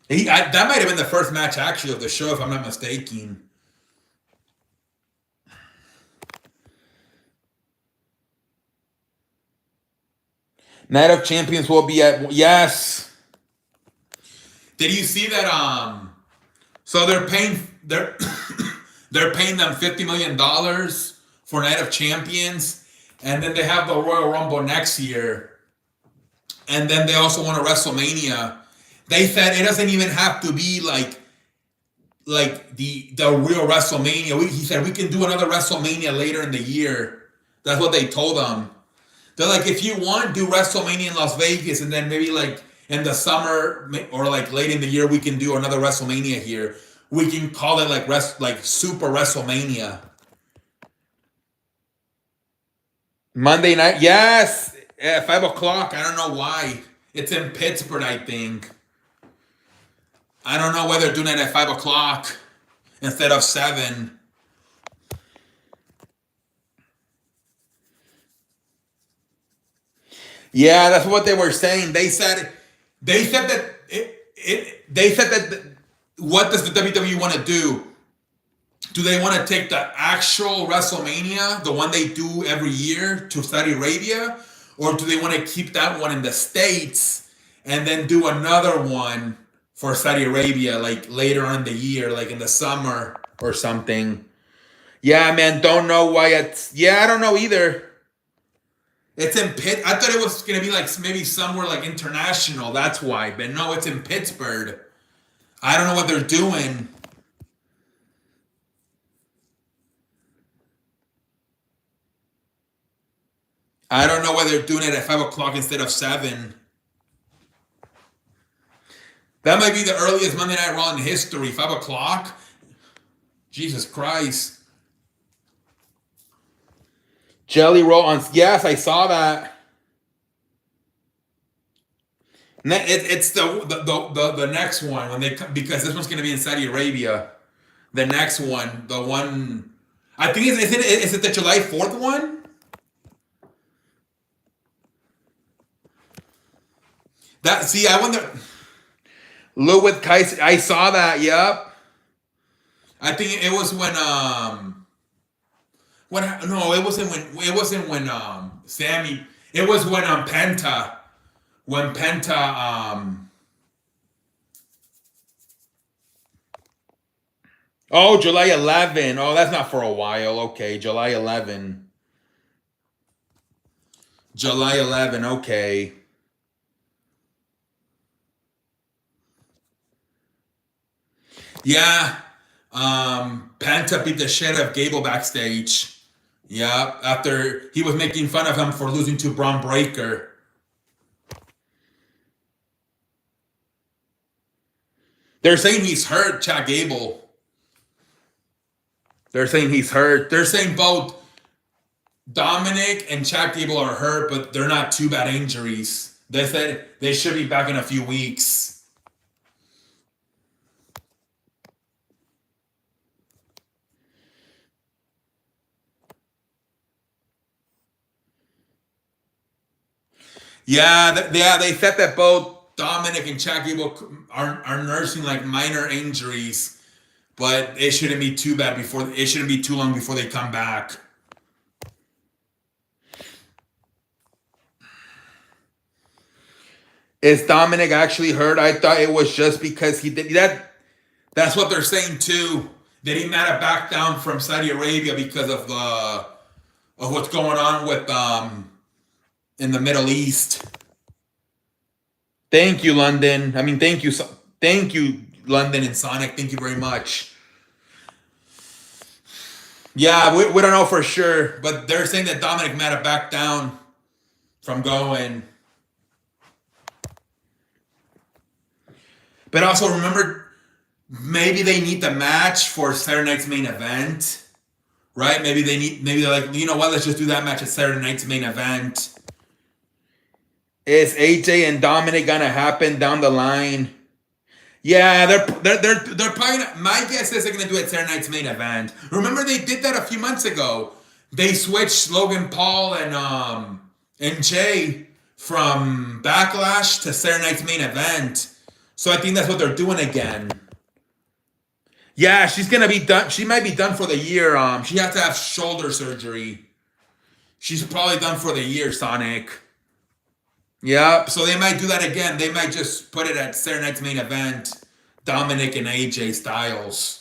That might have been the first match, actually, of the show, if I'm not mistaken. Night of Champions will be at... Yes. Did you see that? So they're paying they're paying them $50 million for Night of Champions, and then they have the Royal Rumble next year, and then they also want a WrestleMania. They said it doesn't even have to be like the real WrestleMania. He said we can do another WrestleMania later in the year. That's what they told him. They're like, if you want, do WrestleMania in Las Vegas, and then maybe like in the summer or like late in the year, we can do another WrestleMania here. We can call it like Super WrestleMania. Monday night, yes, at 5 o'clock. I don't know why. It's in Pittsburgh, I think. I don't know why they're doing it at 5 o'clock instead of 7. Yeah, that's what they were saying. They said that they said that what does the WWE want to do? Do they want to take the actual WrestleMania, the one they do every year, to Saudi Arabia, or do they want to keep that one in the States and then do another one for Saudi Arabia, like later on in the year, like in the summer or something? Yeah, man, don't know why it's. Yeah, I don't know either. It's in Pitt. I thought it was gonna be like maybe somewhere like international. That's why, but no, it's in Pittsburgh. I don't know what they're doing. I don't know why they're doing it at 5 o'clock instead of 7. That might be the earliest Monday Night Raw in history. 5 o'clock. Jesus Christ. Jelly roll on. Yes, I saw that. It's the next one when they because this one's gonna be in Saudi Arabia. The next one, the one, I think is it the July 4th one? That see, I wonder. Lou with Kaiser, I saw that. Yep. I think it was when no, it wasn't when Sammy. It was when Penta. Oh, July 11. Oh, that's not for a while. Okay, July 11. July 11. Okay. Yeah. Penta beat the shit out of Gable backstage. Yeah, after he was making fun of him for losing to Braun Breaker. They're saying he's hurt, Chad Gable. They're saying he's hurt. They're saying both Dominic and Chad Gable are hurt, but they're not too bad injuries. They said they should be back in a few weeks. Yeah, they said that both Dominic and Chad Gable are nursing like minor injuries, but it shouldn't be too bad before it shouldn't be too long before they come back. Is Dominic actually hurt? I thought it was just because he did that. That's what they're saying too. That he might have backed down from Saudi Arabia because of what's going on with in the Middle East. Thank you, London. I mean, thank you, London and Sonic. Thank you very much. Yeah, we don't know for sure, but they're saying that Dominic might have backed down from going. But also remember, maybe they need the match for Saturday night's main event, right? Maybe they're like, you know what? Let's just do that match at Saturday night's main event. Is AJ and Dominic gonna happen down the line? Yeah, they're probably not, my guess is they're gonna do it Saturday night's main event. Remember they did that a few months ago. They switched Logan Paul and Jay from Backlash to Saturday night's main event. So I think that's what they're doing again. Yeah, she's gonna be done. She might be done for the year. She has to have shoulder surgery. She's probably done for the year, Sonic. Yeah, so they might do that again. They might just put it at Saturday night's main event. Dominic and AJ Styles.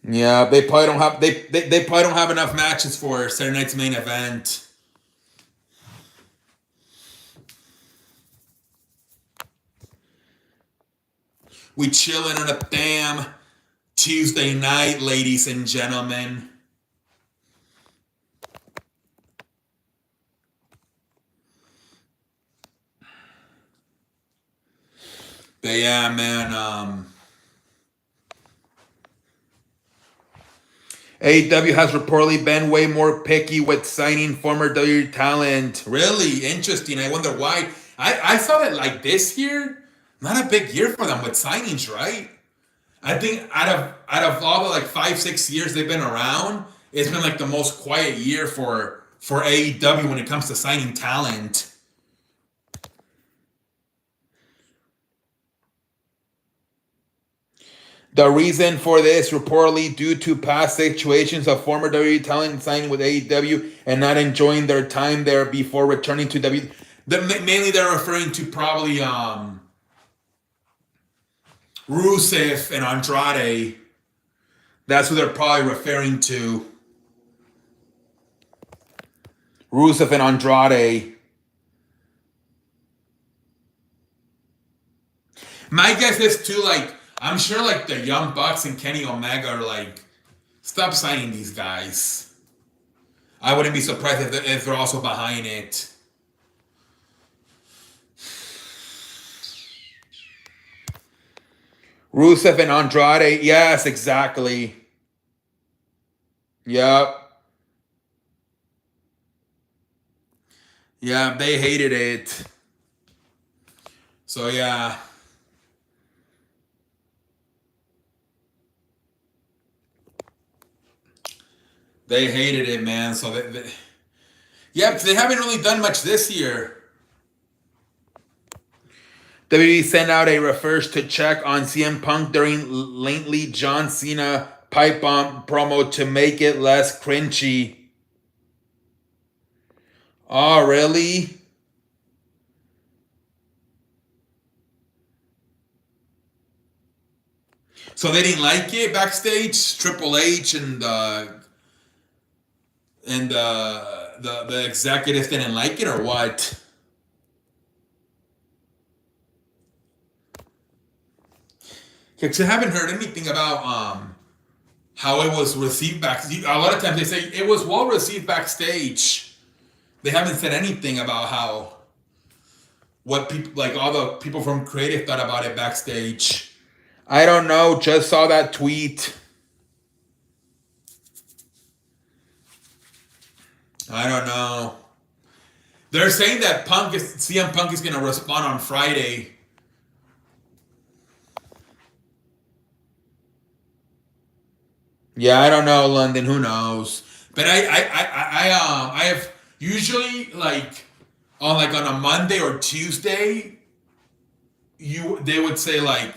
Yeah, they probably don't have they probably don't have enough matches for Saturday night's main event. We chilling on a damn Tuesday night, ladies and gentlemen. But yeah, man. AEW has reportedly been way more picky with signing former WWE talent. Really interesting. I wonder why. I saw that like this year, not a big year for them with signings, right? I think out of all the like 5-6 years they've been around, it's been like the most quiet year for AEW when it comes to signing talent. The reason for this reportedly due to past situations of former WWE talent signing with AEW and not enjoying their time there before returning to WWE. Mainly they're referring to probably Rusev and Andrade. That's who they're probably referring to. Rusev and Andrade. My guess is too, like, I'm sure like the Young Bucks and Kenny Omega are like, stop signing these guys. I wouldn't be surprised if they're also behind it. Rusev and Andrade, yes, exactly. Yep. Yeah, they hated it. So yeah. They hated it, man. So yeah, they haven't really done much this year. WWE sent out a reverse to check on CM Punk during lately John Cena pipe bomb promo to make it less cringy. Oh, really? So they didn't like it backstage? Triple H and the executives didn't like it, or what? Because I haven't heard anything about how it was received back. A lot of times they say it was well received backstage. They haven't said anything about how what people like all the people from creative thought about it backstage. I don't know. Just saw that tweet. I don't know. They're saying that CM Punk is gonna respond on Friday. Yeah, I don't know, London. Who knows? But I have usually like on a Monday or Tuesday, they would say like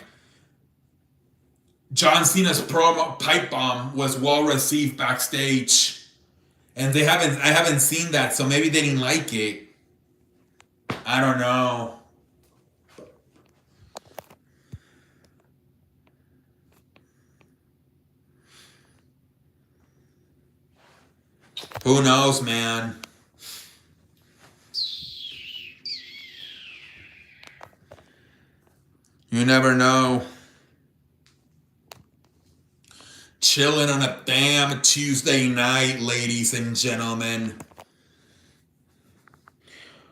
John Cena's promo pipe bomb was well received backstage, and I haven't seen that, so maybe they didn't like it. I don't know. Who knows, man? You never know. Chilling on a damn Tuesday night, ladies and gentlemen.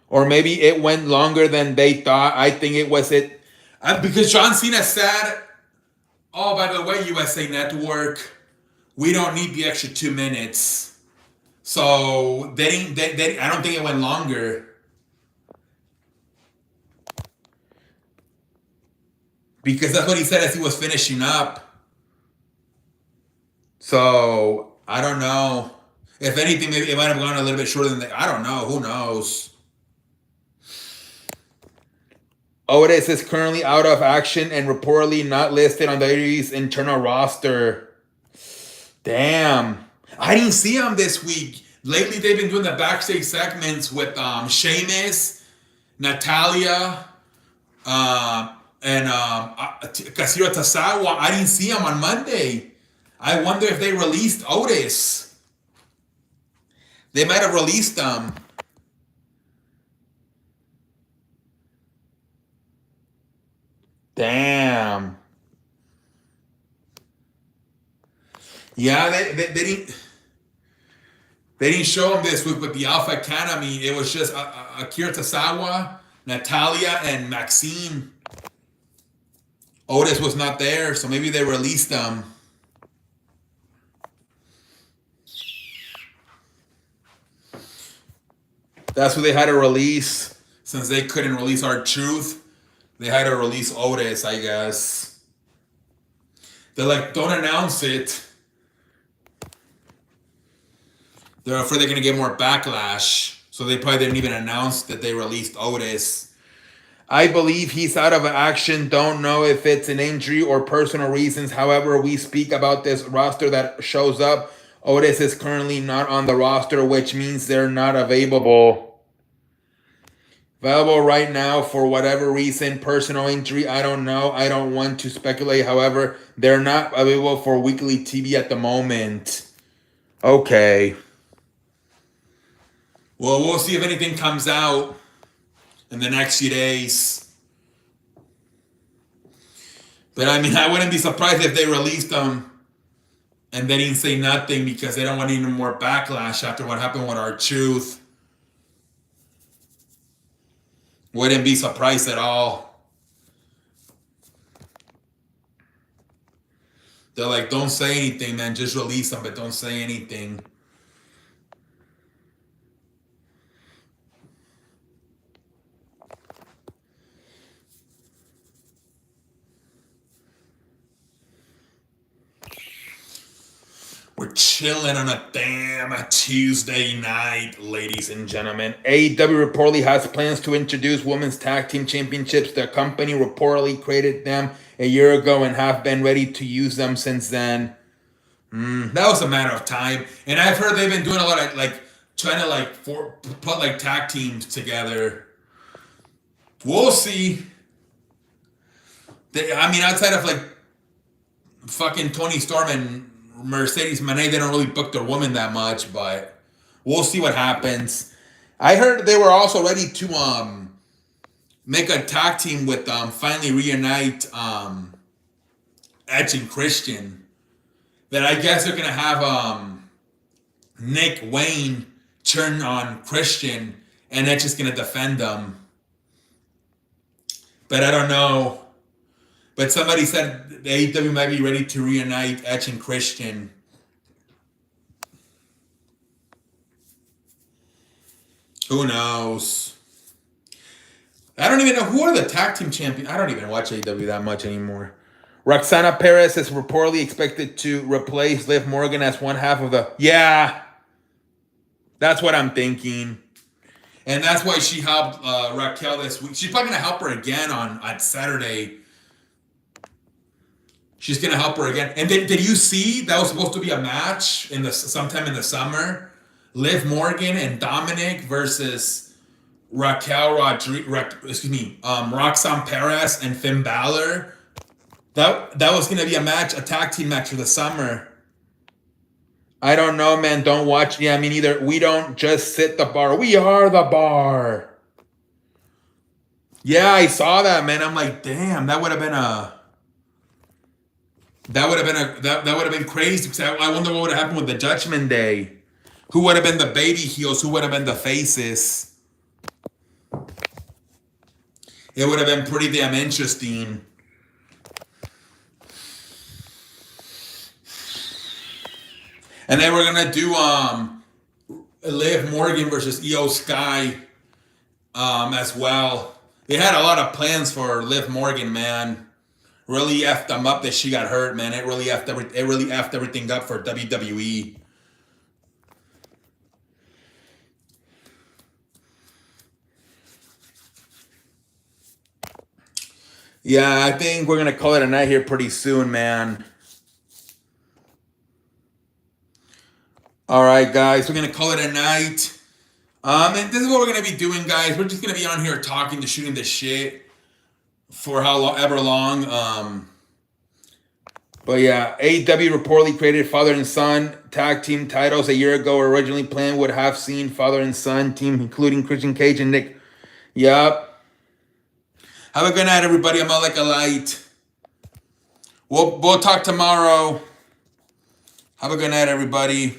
Or maybe it went longer than they thought. I think it was it. Because John Cena said, oh, by the way, USA Network, we don't need the extra 2 minutes. So I don't think it went longer. Because that's what he said as he was finishing up. So I don't know. If anything, maybe it might have gone a little bit shorter than that. I don't know. Who knows? Otis is currently out of action and reportedly not listed on the WWE's internal roster. Damn. I didn't see him this week. Lately, they've been doing the backstage segments with Sheamus, Natalia, and Kazuchika Tosawa. I didn't see him on Monday. I wonder if they released Otis. They might have released them. Damn. Yeah, they didn't show him this week with the Alpha Academy. It was just Akira Tozawa, Natalia, and Maxine. Otis was not there, so maybe they released them. That's what they had to release. Since they couldn't release R-Truth, they had to release Otis, I guess. They're like, don't announce it. They're afraid they're going to get more backlash. So they probably didn't even announce that they released Otis. I believe he's out of action. Don't know if it's an injury or personal reasons. However, we speak about this roster that shows up. Otis is currently not on the roster, which means they're not available. Available right now for whatever reason, personal injury, I don't know. I don't want to speculate. However, they're not available for weekly TV at the moment. Okay. Well, we'll see if anything comes out in the next few days. But I mean, I wouldn't be surprised if they released them and they didn't say nothing because they don't want any more backlash after what happened with R-Truth. Wouldn't be surprised at all. They're like, don't say anything, man. Just release them, but don't say anything. We're chilling on a damn Tuesday night, ladies and gentlemen. AEW reportedly has plans to introduce women's tag team championships. The company reportedly created them a year ago and have been ready to use them since then. That was a matter of time. And I've heard they've been doing a lot of trying to put tag teams together. We'll see. Outside of fucking Tony Storm and Mercedes Moné, they don't really book their women that much, but we'll see what happens. I heard they were also ready to make a tag team with finally reunite Edge and Christian. That I guess they're gonna have Nick Wayne turn on Christian and Edge is gonna defend them. But I don't know. But somebody said the AEW might be ready to reunite Edge and Christian. Who knows? I don't even know who are the tag team champions. I don't even watch AEW that much anymore. Roxana Perez is reportedly expected to replace Liv Morgan as one half of the... Yeah. That's what I'm thinking. And that's why she helped Raquel this week. She's probably going to help her again on Saturday. She's going to help her again. And did you see that was supposed to be a match sometime in the summer? Liv Morgan and Dominic versus Roxanne Perez and Finn Balor. That was going to be a tag team match for the summer. I don't know, man. Don't watch. Yeah, me neither. We don't just sit the bar. We are the bar. Yeah, I saw that, man. I'm like, damn, that would have been crazy. Because I wonder what would have happened with the Judgment Day. Who would have been the baby heels? Who would have been the faces? It would have been pretty damn interesting. And then we're gonna do Liv Morgan versus Io Sky as well. They had a lot of plans for Liv Morgan, man. Really effed them up that she got hurt, man. It really effed everything up for WWE. Yeah, I think we're gonna call it a night here pretty soon, man. All right, guys, we're gonna call it a night. And this is what we're gonna be doing, guys. We're just gonna be on here talking, shooting the shit for however long. But yeah, AEW reportedly created father and son tag team titles a year ago. Originally planned would have seen father and son team, including Christian Cage and Nick. Yup. Have a good night, everybody. I'm out like a light. We'll talk tomorrow. Have a good night, everybody.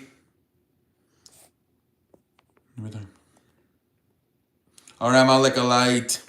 All right, I'm out like a light.